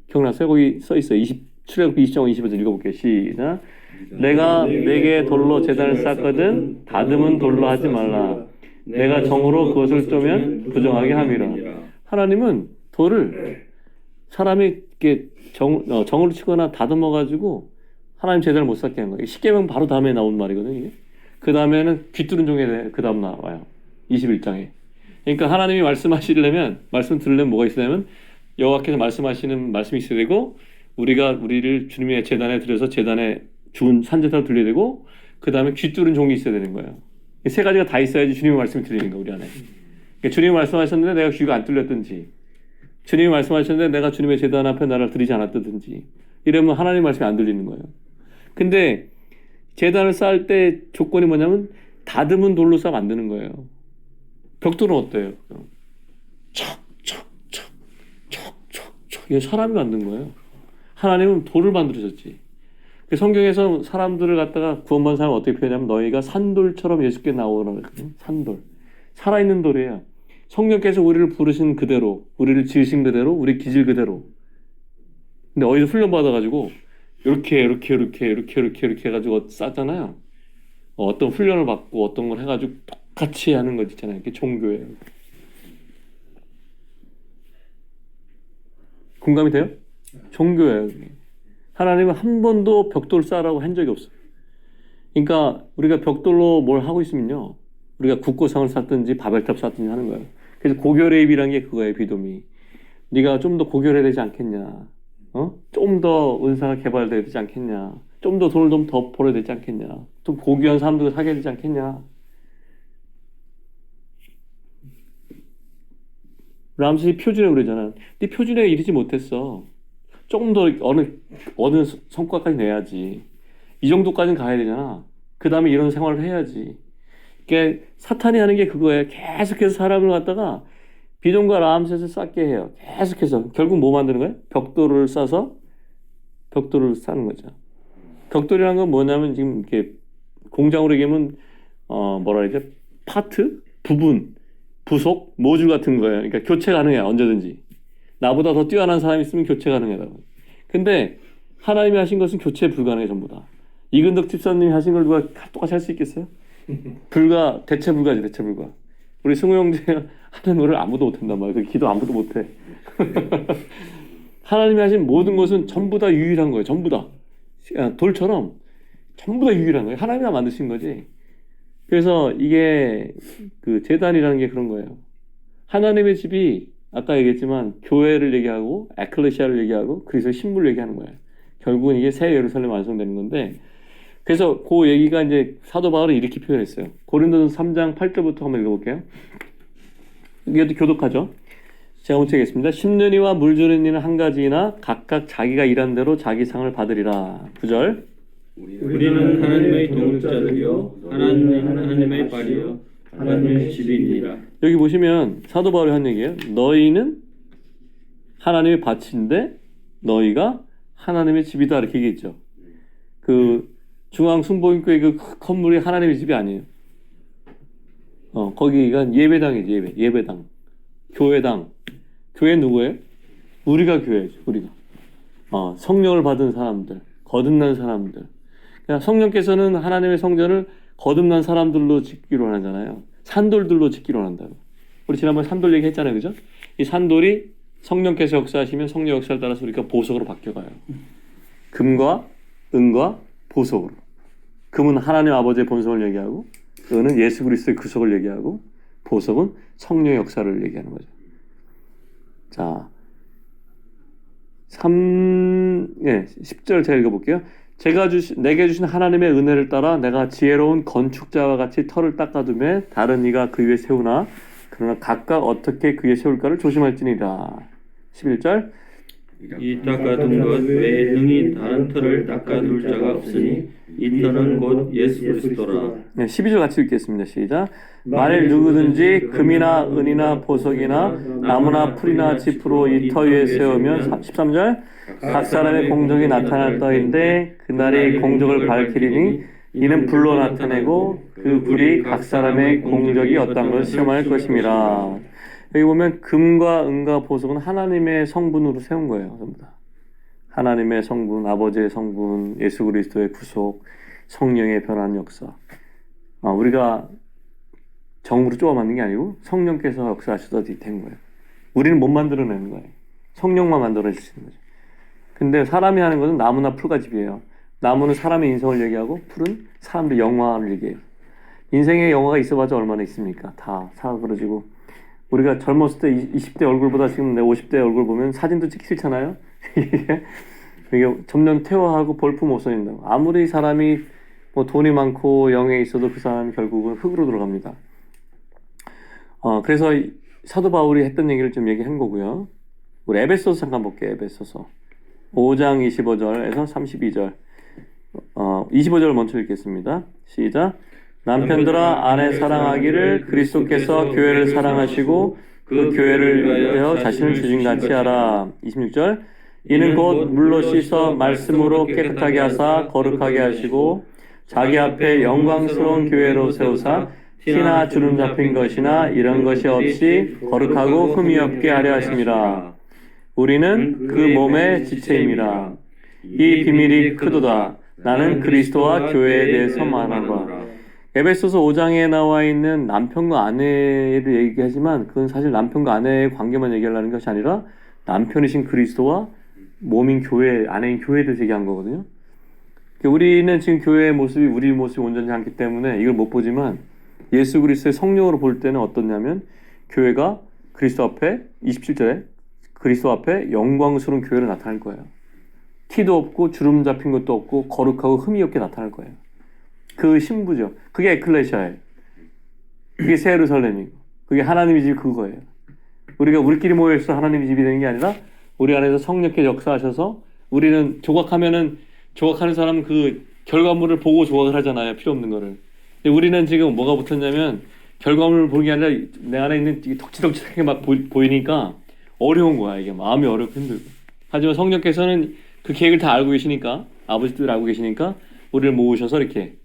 기억나세요? 거기 써 있어요. 출애굽기 20장 25절 읽어볼게요. 시작. 내가 내게 돌로 제단을 쌓거든 다듬은 돌로 하지 말라. 내가 정으로 그것을 쪼면 부정하게 함이라. 하나님은 돌을 사람이 이렇게 정으로 치거나 다듬어 가지고 하나님 제단을 못 쌓게 한 거예요. 십계명 바로 다음에 나온 말이거든요. 이게. 그 다음에는 귀뚫은 종에 그 다음 나와요. 21장에. 그러니까 하나님이 말씀하시려면 말씀 들으려면 뭐가 있어야면 여호와께서 말씀하시는 말씀이 있어야 되고 우리가 우리를 주님의 제단에 들여서 제단에 죽은 산제사를 들려야 되고 그 다음에 귀뚫은 종이 있어야 되는 거예요. 세 가지가 다 있어야지 주님의 말씀이 들리는 거예요. 우리 안에. 그러니까 주님이 말씀하셨는데 내가 귀가 안 뚫렸든지, 주님이 말씀하셨는데 내가 주님의 제단 앞에 나를 드리지 않았다든지, 이러면 하나님 말씀이 안 들리는 거예요. 근데 제단을 쌓을 때 조건이 뭐냐면 다듬은 돌로 쌓으면 안 되는 거예요. 벽돌은 어때요? 척 이게 사람이 만든 거예요. 하나님은 돌을 만들으셨지. 성경에서 사람들을 갖다가 구원받은 사람을 어떻게 표현하냐면 너희가 산돌처럼 예수께 나오라 그랬거든요. 산돌. 살아있는 돌이에요. 성령께서 우리를 부르신 그대로, 우리를 지으신 그대로, 우리 기질 그대로. 근데 어디서 훈련 받아가지고 이렇게 해가지고 쌓잖아요. 어떤 훈련을 받고 어떤 걸 해가지고 똑같이 하는 거 있잖아요. 이게 종교예요. 공감이 돼요? 종교예요. 하나님은 한 번도 벽돌 쌓으라고 한 적이 없어요. 그러니까 우리가 벽돌로 뭘 하고 있으면요, 우리가 국고상을 쌓든지 바벨탑 쌓든지 하는 거예요. 그래서 고결의입이라는 게 그거예요. 비도미. 네가 좀 더 고결해야 되지 않겠냐, 좀 더 은사가 개발돼야 되지 않겠냐, 좀 더 돈을 좀 더 벌어야 되지 않겠냐, 좀 고귀한 사람들을 사귀어야 되지 않겠냐. 람셋이 표준에 그러잖아. 네 표준에 이르지 못했어. 조금 더 어느 성과까지 내야지. 이 정도까지는 가야 되잖아. 그 다음에 이런 생활을 해야지. 그러니까 사탄이 하는 게 그거예요. 계속해서 사람을 갖다가 비돔과 람셋을 쌓게 해요. 계속해서. 결국 뭐 만드는 거예요? 벽돌을 쌓아서 벽돌을 쌓는 거죠. 벽돌이라는 건 뭐냐면 지금 이렇게 공장으로 얘기하면 뭐라 해야 돼? 파트? 부분, 부속, 모듈 같은 거예요. 그러니까 교체 가능해. 언제든지. 나보다 더 뛰어난 사람이 있으면 교체 가능하다고. 근데 하나님이 하신 것은 교체 불가능해. 전부 다. 이근덕 집사님이 하신 걸 누가 똑같이 할 수 있겠어요? 대체 불가지. 대체 불가. 우리 승우 형제 하는 노래를 아무도 못한단 말이야. 그 기도 아무도 못해. 하나님이 하신 모든 것은 전부 다 유일한 거예요. 전부 다. 돌처럼 전부 다 유일한 거예요. 하나님이 다 만드신 거지. 그래서 이게 그 제단이라는 게 그런 거예요. 하나님의 집이 아까 얘기했지만 교회를 얘기하고 에클레시아를 얘기하고 그리스도의 신부를 얘기하는 거예요. 결국은 이게 새 예루살렘 완성되는 건데, 그래서 그 얘기가 이제 사도 바울은 이렇게 표현했어요. 고린도전서 3장 8절부터 한번 읽어볼게요. 이것도 교독하죠. 제가 먼저 읽겠습니다. 심는 이와 물 주는 이는 한 가지이나 각각 자기가 일한 대로 자기 상을 받으리라. 9절. 우리는 하나님의 동역자들이요 하나님의 발이요 하나님의 집이니라. 여기 보시면 사도 바울이 한 얘기예요. 너희는 하나님의 밭인데 너희가 하나님의 집이다, 이렇게 얘기했죠. 그 중앙 순복음교회 그 건물이 하나님의 집이 아니에요. 거기가 예배당이지. 예배당, 교회당. 교회 누구예요? 우리가 교회죠. 우리가 성령을 받은 사람들, 거듭난 사람들. 그러니까 성령께서는 하나님의 성전을 거듭난 사람들로 짓기로 하잖아요. 산돌들로 짓기로 한다고. 우리 지난번에 산돌 얘기했잖아요, 그죠? 이 산돌이 성령께서 역사하시면 성령 역사를 따라서 우리가 보석으로 바뀌어가요. 금과 은과 보석으로. 금은 하나님 아버지의 본성을 얘기하고, 은은 예수 그리스도의 구속을 얘기하고, 보석은 성령의 역사를 얘기하는 거죠. 자, 10절 제가 읽어볼게요. 내게 주신 하나님의 은혜를 따라 내가 지혜로운 건축자와 같이 터를 닦아두매 다른 이가 그 위에 세우나 그러나 각각 어떻게 그 위에 세울까를 조심할지니라. 11절. 이 닦아둔 것 외에 능히 다른 터를 닦아둘 자가 없으니 이 터는 곧 예수 그리스도라. 12절 같이 읽겠습니다. 시작. 만일 누구든지 금이나 은이나 보석이나 나무나 풀이나 짚으로 이 터 위에 세우면 13절. 각 사람의 공적이 나타날 터인데 그날이 공적을 밝히리니 이는 불로 나타내고 그 불이 각 사람의 공적이 어떤 것을 시험할 것임이라. 여기 보면 금과 은과 보석은 하나님의 성분으로 세운 거예요. 전부 다. 하나님의 성분, 아버지의 성분, 예수 그리스도의 구속, 성령의 변화하는 역사. 우리가 정으로 쪼아 만든 게 아니고 성령께서 역사하셔서 된 거예요. 우리는 못 만들어내는 거예요. 성령만 만들어주시는 거죠. 근데 사람이 하는 것은 나무나 풀가집이에요. 나무는 사람의 인성을 얘기하고 풀은 사람들의 영화를 얘기해요. 인생에 영화가 있어봤자 얼마나 있습니까? 다 사그러지고. 우리가 젊었을 때 20대 얼굴보다 지금 내 50대 얼굴 보면 사진도 찍기 싫잖아요. 이게 점점 퇴화하고 볼품 없어진다고. 아무리 사람이 뭐 돈이 많고 영에 있어도 그 사람이 결국은 흙으로 들어갑니다. 그래서 사도 바울이 했던 얘기를 좀 얘기한 거고요. 우리 에베소서 잠깐 볼게요. 에베소서 5장 25절에서 32절. 25절을 먼저 읽겠습니다. 시작. 남편들아 아내 사랑하기를 그리스도께서 교회를 사랑하시고 그 교회를 위하여 자신을 주신같이 하라. 26절. 이는 곧 물로 씻어 말씀으로 깨끗하게 하사 거룩하게 하시고 자기 앞에 영광스러운 교회로 세우사 티나 주름 잡힌 것이나 이런 것이 없이 거룩하고 흠이 없게 하려 하심이라. 우리는 그 몸의 지체임이라. 이 비밀이 크도다. 나는 그리스도와 교회에 대해서 말하노라. 에베소서 5장에 나와 있는 남편과 아내를 얘기하지만 그건 사실 남편과 아내의 관계만 얘기하려는 것이 아니라 남편이신 그리스도와 몸인 교회, 아내인 교회에 대해서 얘기한 거거든요. 우리는 지금 교회의 모습이 우리 모습이 온전치 않기 때문에 이걸 못 보지만 예수 그리스도의 성령으로 볼 때는 어떻냐면 교회가 그리스도 앞에 27절에 그리스도 앞에 영광스러운 교회로 나타날 거예요. 티도 없고 주름 잡힌 것도 없고 거룩하고 흠이 없게 나타날 거예요. 그 신부죠. 그게 에클레시아예요. 그게 새 예루살렘이고 그게 하나님의 집이 그거예요. 우리가 우리끼리 모여서 하나님의 집이 되는 게 아니라 우리 안에서 성령께 역사하셔서 우리는 조각하면은 조각하는 사람은 그 결과물을 보고 조각을 하잖아요. 필요 없는 거를. 근데 우리는 지금 뭐가 붙었냐면 결과물을 보는 게 아니라 내 안에 있는 이게 덕지덕지하게 막 보이니까 어려운 거야. 이게 마음이 어렵고 힘들고. 하지만 성령께서는 그 계획을 다 알고 계시니까 아버지들 알고 계시니까 우리를 모으셔서 이렇게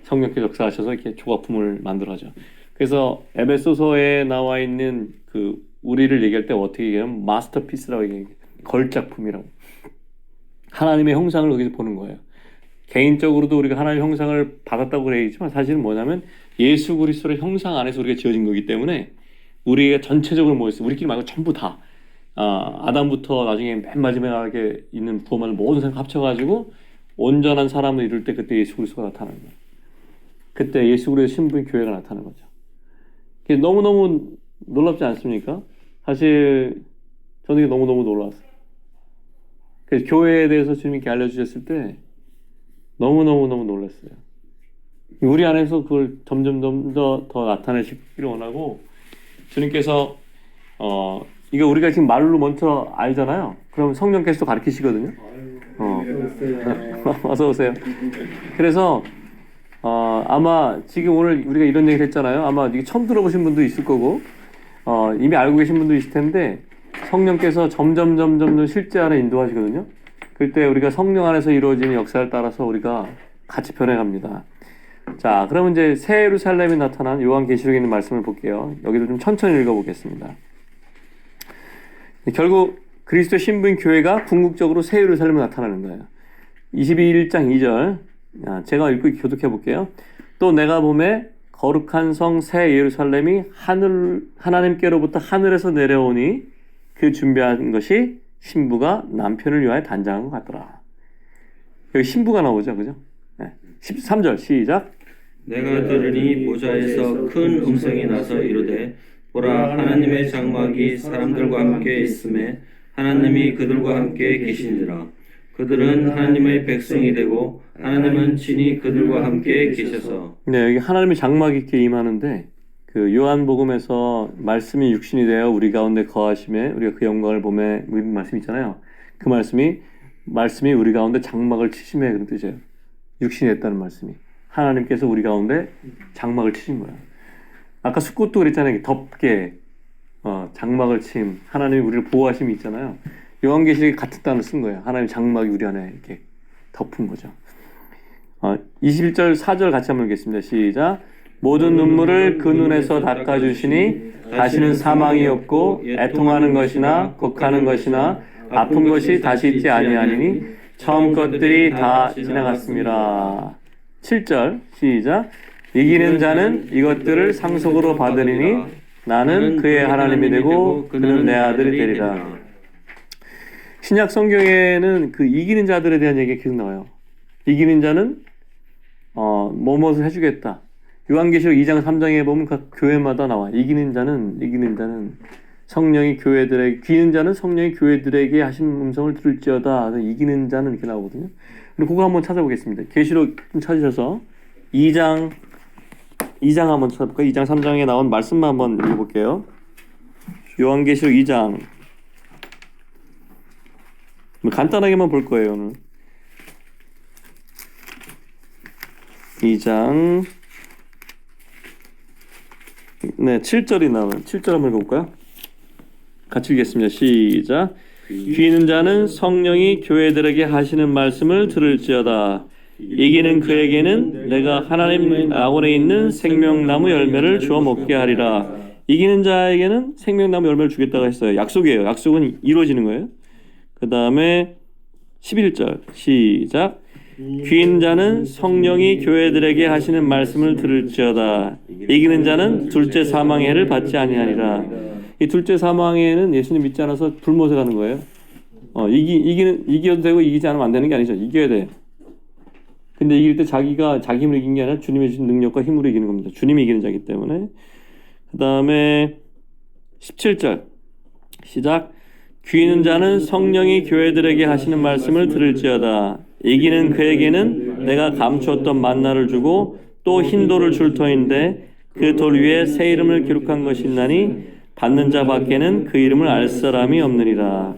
성령께 역사하셔서 이렇게 조각품을 만들어죠. 그래서 에베소서에 나와 있는 그 우리를 얘기할 때 어떻게 얘기하면 마스터피스라고 얘기해요. 걸작품이라고. 하나님의 형상을 여기서 보는 거예요. 개인적으로도 우리가 하나님의 형상을 받았다고 얘기했지만 사실은 뭐냐면 예수 그리스도의 형상 안에서 우리가 지어진 거기 때문에 우리가 전체적으로 모였어요. 우리끼리 말고 전부 다. 아담부터 나중에 맨 마지막에 있는 구원받은 모든 사람 합쳐가지고 온전한 사람을 이룰 때 그때 예수 그리스도가 나타나는 거예요. 그때 예수 그리스도 신부인 교회가 나타나는 거죠. 너무너무 놀랍지 않습니까? 사실 저는 이게 너무너무 놀랐어요. 그래서 교회에 대해서 주님께 알려주셨을 때 너무너무 놀랐어요. 우리 안에서 그걸 점점 더 나타내시기를 원하고 주님께서 이거 우리가 지금 말로 먼저 알잖아요. 그럼 성령께서도 가르치시거든요. 어서 오세요. 그래서 아마 지금 오늘 우리가 이런 얘기를 했잖아요. 아마 이게 처음 들어보신 분도 있을 거고 이미 알고 계신 분도 있을 텐데 성령께서 점점 실제 안에 인도하시거든요. 그때 우리가 성령 안에서 이루어지는 역사를 따라서 우리가 같이 변해갑니다. 자, 그러면 이제 새 예루살렘이 나타난 요한계시록에 있는 말씀을 볼게요. 여기도 좀 천천히 읽어보겠습니다. 결국 그리스도 신부인 교회가 궁극적으로 새 예루살렘에 나타나는 거예요. 22장 2절 제가 읽고 교독해 볼게요. 또 내가 보매 거룩한 성 새 예루살렘이 하나님께로부터 하늘에서 내려오니 그 준비한 것이 신부가 남편을 위하여 단장한 것 같더라. 여기 신부가 나오죠, 그죠? 13절 시작. 내가 들으니 보좌에서 큰 음성이 나서 이르되 보라 하나님의 장막이 사람들과 함께 있음에 하나님이 그들과 함께 계시니라. 그들은 하나님의 백성이 되고 하나님은 친히 그들과 함께 계셔서. 네, 여기 하나님의 장막이 이렇게 임하는데 그 요한복음에서 말씀이 육신이 되어 우리 가운데 거하심에 우리가 그 영광을 보매 말씀 있잖아요. 그 말씀이 우리 가운데 장막을 치심에 그런 뜻이에요. 육신이 됐다는 말씀이. 하나님께서 우리 가운데 장막을 치신 거예요. 아까 숫꽃도 그랬잖아요. 덮개, 장막을 침, 하나님이 우리를 보호하심이 있잖아요. 요한계시록에 같은 단어를 쓴 거예요. 하나님 장막이 우리 안에 이렇게 덮은 거죠. 21절 4절 같이 한번 읽겠습니다. 시작. 모든 눈물을 그 눈에서 닦아주시니 다시는 사망이 없고 애통하는 것이나 곡하는 것이나 아픈 것이 다시 있지 아니하니니 처음 것들이 다 지나갔습니다. 7절 시작. 이기는 자는 이것들을 상속으로 받으리니 나는 그의 하나님이 되고 그는 내 아들이 되리라. 신약 성경에는 그 이기는 자들에 대한 얘기가 계속 나와요. 이기는 자는 뭐뭇을 해주겠다. 요한계시록 2장 3장에 보면 각 교회마다 나와. 이기는 자는 성령이 교회들에게, 귀는 자는 성령이 교회들에게 하신 음성을 들을지어다. 이기는 자는 이렇게 나오거든요. 그리고 그거 한번 찾아보겠습니다. 계시록 좀 찾으셔서 2장 한번 찾아볼까요? 2장 3장에 나온 말씀만 한번 읽어볼게요. 요한계시록 2장. 간단하게만 볼 거예요, 오늘. 2장. 네, 7절이 나오는 7절 한번 읽어볼까요? 같이 읽겠습니다. 시작. 귀 있는 자는 성령이 교회들에게 하시는 말씀을 들을지어다. 이기는 그에게는 내가 하나님 아원에 있는 생명나무 열매를 주어 먹게 하리라. 이기는 자에게는 생명나무 열매를 주겠다고 했어요. 약속이에요. 약속은 이루어지는 거예요. 그 다음에 11절 시작. 귀 있는 자는 성령이 교회들에게 하시는 말씀을 들을지어다. 이기는 자는 둘째 사망의 해를 받지 아니하리라. 이 둘째 사망에는 예수님 믿지 않아서 불못에 가는 거예요. 이겨도 되고 이기지 않으면 안 되는 게 아니죠. 이겨야 돼. 근데 이길 때 자기가 자기 힘으로 이긴 게 아니라 주님의 주신 능력과 힘으로 이기는 겁니다. 주님이 이기는 자이기 때문에. 그 다음에 17절 시작. 귀 있는 자는 성령이 교회들에게 하시는 말씀을 들을지어다. 이기는 그에게는 내가 감추었던 만나를 주고 또 흰 돌을 줄 터인데 그 돌 위에 새 이름을 기록한 것이 있나니 받는 자 밖에는 그 이름을 알 사람이 없느니라.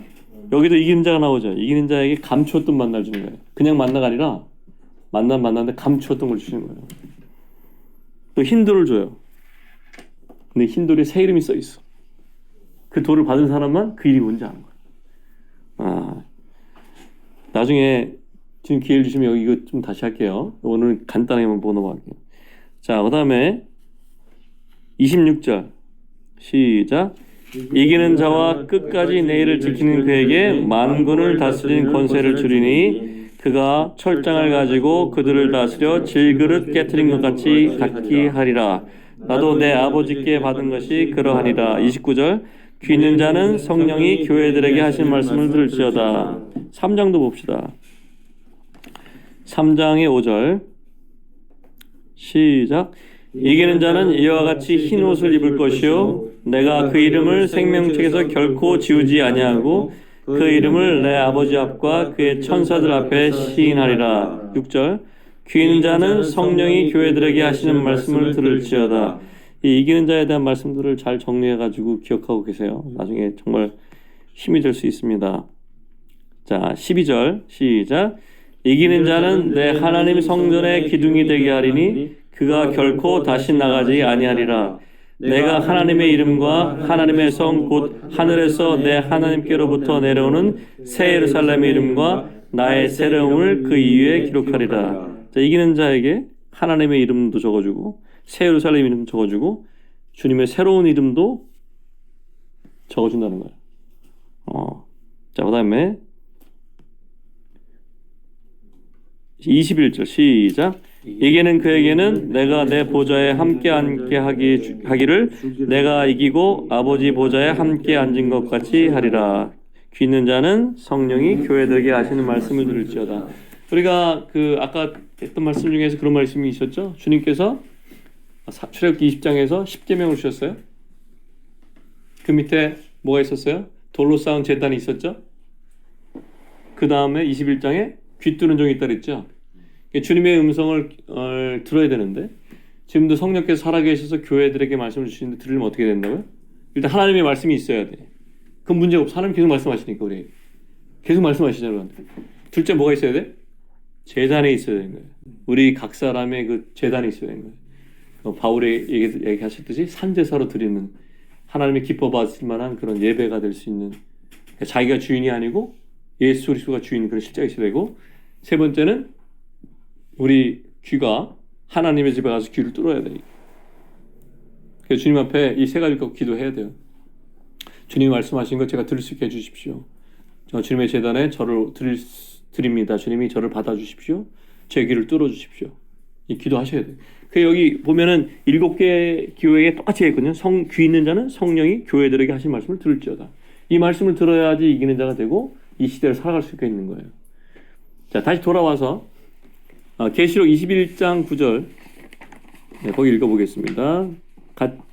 여기도 이기는 자가 나오죠. 이기는 자에게 감추었던 만나를 주는 거예요. 그냥 만나가 아니라 만났는데 감추었던 걸 주시는 거예요. 또 흰 돌을 줘요. 근데 흰 돌에 새 이름이 써 있어. 그 돌을 받은 사람만 그 일이 뭔지 아는 거예요. 나중에 지금 기회를 주시면 여기 이거 좀 다시 할게요. 오늘 간단하게만 보고 넘어갈게요. 자, 그 다음에 26절 시작. 이기는 자와 끝까지 내 일을 지키는 그에게 만군을 다스리는 권세를 주리니 그가 철장을 가지고 그들을 다스려 질그릇 깨트린 것 같이 갖게 하리라. 나도 내 아버지께 받은 것이 그러하니라. 29절. 귀 있는 자는 성령이 교회들에게 하신 말씀을 들을지어다. 3장도 봅시다. 3장의 5절 시작. 이기는 자는 이와 같이 흰 옷을 입을 것이요 내가 그 이름을 생명책에서 결코 지우지 아니하고 그 이름을 내 아버지 앞과 그의 천사들 앞에 시인하리라. 6절. 귀 있는 자는 성령이 교회들에게 하시는 말씀을 들을지어다. 이 이기는 자에 대한 말씀들을 잘 정리해가지고 기억하고 계세요. 나중에 정말 힘이 될 수 있습니다. 자, 12절 시작. 이기는 자는 내 하나님 성전의 기둥이 되게 하리니 그가 결코 다시 나가지 아니하리라. 내가 하나님의 이름과 하나님의 성 곧 하늘에서 내 하나님께로부터 내려오는 새 예루살렘의 이름과 나의 새로움을 그 이유에 기록하리라. 자, 이기는 자에게 하나님의 이름도 적어주고 새 예루살렘 이름 적어주고 주님의 새로운 이름도 적어준다는 거예요. 자, 그 다음에 21절 시작. 이기는 그에게는 내가 내 보좌에 함께 앉게 하기를 내가 이기고 아버지 보좌에 함께 앉은 것 같이 하리라. 귀 있는 자는 성령이 교회들에게 하시는 말씀을 들을지어다. 우리가 아까 했던 말씀 중에서 그런 말씀이 있었죠. 주님께서 출애굽기 20장에서 10계명을 주셨어요. 그 밑에 뭐가 있었어요? 돌로 쌓은 제단이 있었죠. 그 다음에 21장에 귀 뚫는 종이 있다 그랬죠. 주님의 음성을 들어야 되는데 지금도 성령께서 살아계셔서 교회들에게 말씀을 주시는데 들으면 어떻게 된다고요? 일단 하나님의 말씀이 있어야 돼. 그건 문제가 없어. 하나님 계속 말씀하시니까 우리 계속 말씀하시잖아요. 둘째 뭐가 있어야 돼? 제단에 있어야 되는 거예요. 우리 각 사람의 그 제단에 있어야 되는 거예요. 바울이 얘기하셨듯이 산제사로 드리는 하나님의 기뻐 받으실 만한 그런 예배가 될 수 있는 자기가 주인이 아니고 예수 그리스도가 주인 그런 실제가 있어야 되고 세 번째는 우리 귀가 하나님의 집에 가서 귀를 뚫어야 돼. 그래서 주님 앞에 이 세 가지 꼭 기도해야 돼요. 주님이 말씀하신 것 제가 들을 수 있게 해주십시오. 저 주님의 제단에 저를 드립니다. 주님이 저를 받아주십시오. 제 귀를 뚫어주십시오. 이 기도하셔야 돼요. 그 여기 보면은 7개 교회에 똑같이 했거든요. 귀 있는 자는 성령이 교회들에게 하신 말씀을 들을지어다. 이 말씀을 들어야지 이기는 자가 되고 이 시대를 살아갈 수 있는 거예요. 자, 다시 돌아와서 계시록 21장 9절 거기 읽어보겠습니다.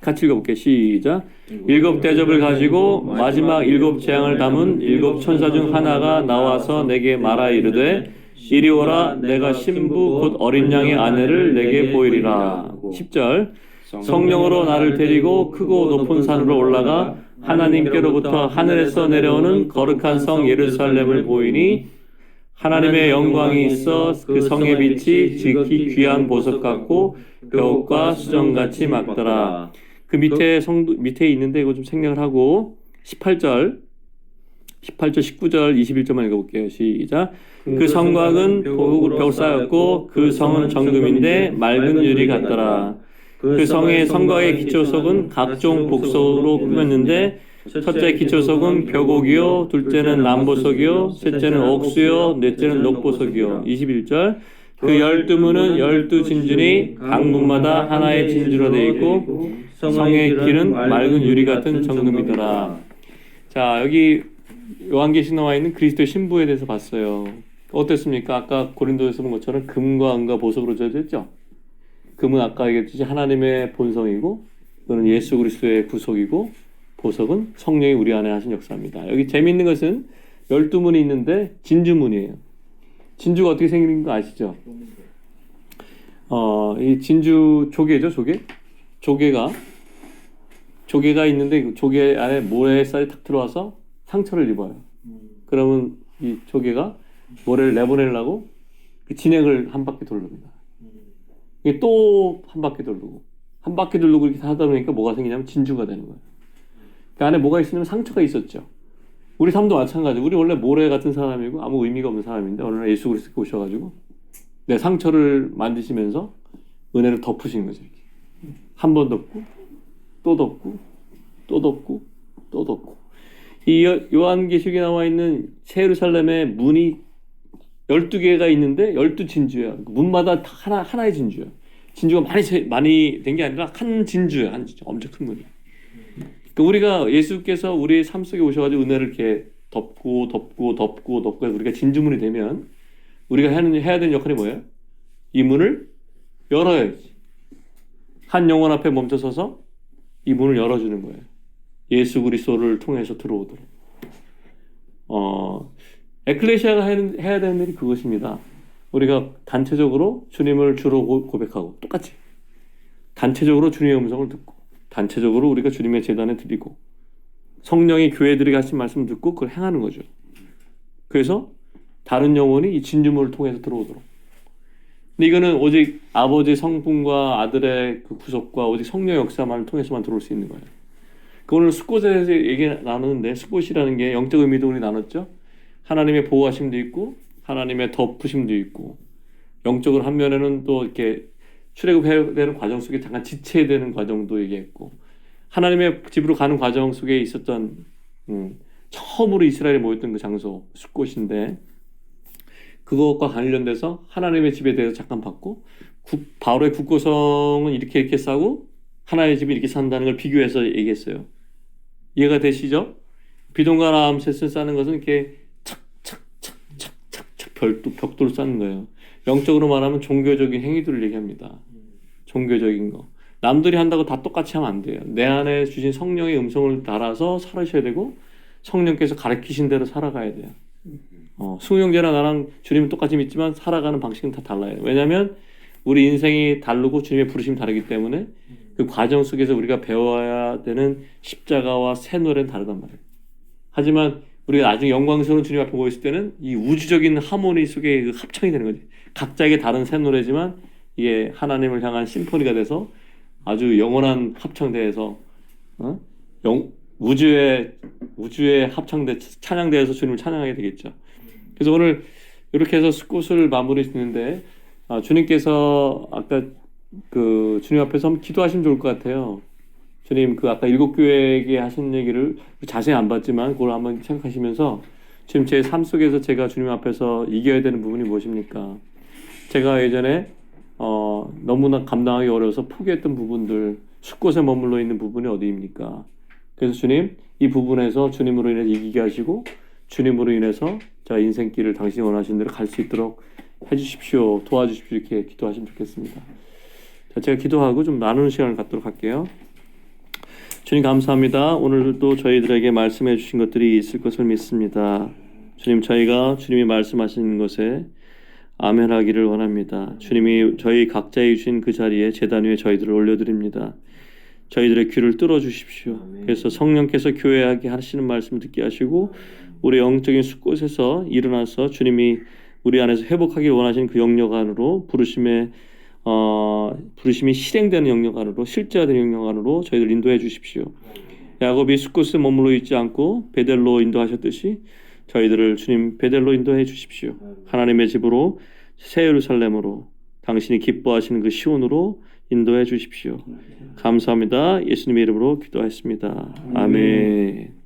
같이 읽어볼게요. 시작. 7 대접을 가지고 마지막 7 재앙을 담은 7 천사 중 하나가 나와서 내게 말하 이르되 이리 오라. 내가 신부 곧 어린 양의 아내를 내게 보이리라. 10절. 성령으로 나를 데리고 크고 높은 산으로 올라가 하나님께로부터 하늘에서 내려오는 거룩한 성 예루살렘을 보이니 하나님의 영광이 있어 그 성의 빛이 지극히 귀한 보석 같고 벼옷과 수정같이 맑더라. 그 밑에 밑에 있는데 이거 좀 생략을 하고 18절, 19절, 21절만 읽어볼게요. 시작. 그 성곽은 벽 쌓였고 그 성은 정금인데 맑은 유리 같더라. 그 성의 성곽의 기초석은 각종 복석으로 꾸몄는데 첫째 기초석은 벽옥이요, 둘째는 남보석이요, 셋째는 옥수요, 넷째는 녹보석이요. 21절. 그 12문은 12진주니 각 문마다 하나의 진주로 되어 있고 성의 길은 맑은 유리 같은 정금이더라. 자, 여기 요한계시록 나와 있는 그리스도의 신부에 대해서 봤어요. 어땠습니까? 아까 고린도에서 본 것처럼 금과 은과 보석으로 져졌죠. 금은 아까 얘기했듯이 하나님의 본성이고, 그는 예수 그리스도의 구속이고, 보석은 성령이 우리 안에 하신 역사입니다. 여기 재미있는 것은 12문이 있는데 진주문이에요. 진주가 어떻게 생긴 거 아시죠? 이 진주 조개죠, 조개? 조개가 있는데 그 조개 안에 모래살이 탁 들어와서 상처를 입어요. 그러면 이 조개가 모래를 내보내려고 그 진액을 한 바퀴 돌립니다. 이게 또 한 바퀴 돌리고 한 바퀴 돌리고 이렇게 하다 보니까 뭐가 생기냐면 진주가 되는 거예요. 그 안에 뭐가 있으면 상처가 있었죠. 우리 삶도 마찬가지고 우리 원래 모래 같은 사람이고 아무 의미가 없는 사람인데 어느 날 예수 그리스도께 오셔가지고 내 상처를 만드시면서 은혜를 덮으신 거죠. 이렇게. 한 번 덮고 또 덮고 또 덮고 또 덮고. 이 요한계시록에 나와 있는 새 예루살렘의 문이 12개가 있는데 12진주야. 문마다 하나의 진주야. 진주가 많이 된 게 아니라 한 진주야. 한 진주. 엄청 큰 문이. 그러니까 우리가 예수께서 우리 삶 속에 오셔가지고 은혜를 이렇게 덮고 해서 우리가 진주문이 되면 우리가 해야 되는 역할이 뭐예요? 이 문을 열어야지. 한 영혼 앞에 멈춰서서 이 문을 열어주는 거예요. 예수 그리스도를 통해서 들어오도록. 에클레시아가 해야 되는 일이 그것입니다. 우리가 단체적으로 주님을 주로 고백하고 똑같이 단체적으로 주님의 음성을 듣고 단체적으로 우리가 주님의 제단에 드리고 성령이 교회들이 하신 말씀을 듣고 그걸 행하는 거죠. 그래서 다른 영혼이 이 진주문을 통해서 들어오도록. 근데 이거는 오직 아버지 성품과 아들의 그 구속과 오직 성령 역사만을 통해서만 들어올 수 있는 거예요. 오늘 숫곳에 대해서 얘기 나누는데 숫곳이라는 게 영적 의미도 우리 나눴죠. 하나님의 보호하심도 있고 하나님의 덮으심도 있고 영적으로 한 면에는 또 이렇게 출애굽되는 과정 속에 잠깐 지체되는 과정도 얘기했고 하나님의 집으로 가는 과정 속에 있었던 처음으로 이스라엘이 모였던 그 장소 숫곳인데 그것과 관련돼서 하나님의 집에 대해서 잠깐 봤고 바로의 국고성은 이렇게 싸고 하나님의 집이 이렇게 산다는 걸 비교해서 얘기했어요. 이해가 되시죠? 비동과 라암셋을 쌓는 것은 이렇게 착착착착착착 벽돌을 쌓는 거예요. 영적으로 말하면 종교적인 행위들을 얘기합니다. 종교적인 거. 남들이 한다고 다 똑같이 하면 안 돼요. 내 안에 주신 성령의 음성을 따라서 살아셔야 되고 성령께서 가르치신 대로 살아가야 돼요. 승우 형제나 나랑 주님은 똑같이 믿지만 살아가는 방식은 다 달라요. 왜냐하면 우리 인생이 다르고 주님의 부르심이 다르기 때문에 그 과정 속에서 우리가 배워야 되는 십자가와 새 노래는 다르단 말이에요. 하지만 우리가 나중에 영광스러운 주님 앞에 모였을 때는 이 우주적인 하모니 속에 그 합창이 되는 거지. 각자에게 다른 새 노래지만 이게 하나님을 향한 심포니가 돼서 아주 영원한 합창대에서 우주의 합창대 찬양대에서 주님을 찬양하게 되겠죠. 그래서 오늘 이렇게 해서 숫곳을 마무리 짓는데 주님께서 아까 그 주님 앞에서 한번 기도하시면 좋을 것 같아요. 주님 그 아까 7교회에게 하신 얘기를 자세히 안 봤지만 그걸 한번 생각하시면서 지금 제 삶 속에서 제가 주님 앞에서 이겨야 되는 부분이 무엇입니까? 제가 예전에 너무나 감당하기 어려워서 포기했던 부분들 숫곳에 머물러 있는 부분이 어디입니까? 그래서 주님 이 부분에서 주님으로 인해서 이기게 하시고 주님으로 인해서 자 인생길을 당신이 원하시는 대로 갈 수 있도록 해주십시오. 도와주십시오. 이렇게 기도하시면 좋겠습니다. 자, 제가 기도하고 좀 나누는 시간을 갖도록 할게요. 주님 감사합니다. 오늘도 저희들에게 말씀해 주신 것들이 있을 것을 믿습니다. 주님 저희가 주님이 말씀하시는 것에 아멘하기를 원합니다. 주님이 저희 각자에 주신 그 자리에 제단 위에 저희들을 올려드립니다. 저희들의 귀를 뚫어 주십시오. 그래서 성령께서 교회하게 하시는 말씀 듣게 하시고 우리 영적인 숲곳에서 일어나서 주님이 우리 안에서 회복하기 원하시는 그 영역 안으로 부르심이 실행되는 영역 안으로 실제화되는 영역 안으로 저희들 인도해 주십시오. 야곱이 숲곳에 머물러 있지 않고 베델로 인도하셨듯이 저희들을 주님 베델로 인도해 주십시오. 하나님의 집으로 새 예루살렘으로 당신이 기뻐하시는 그 시온으로 인도해 주십시오. 감사합니다. 예수님의 이름으로 기도하였습니다. 아멘.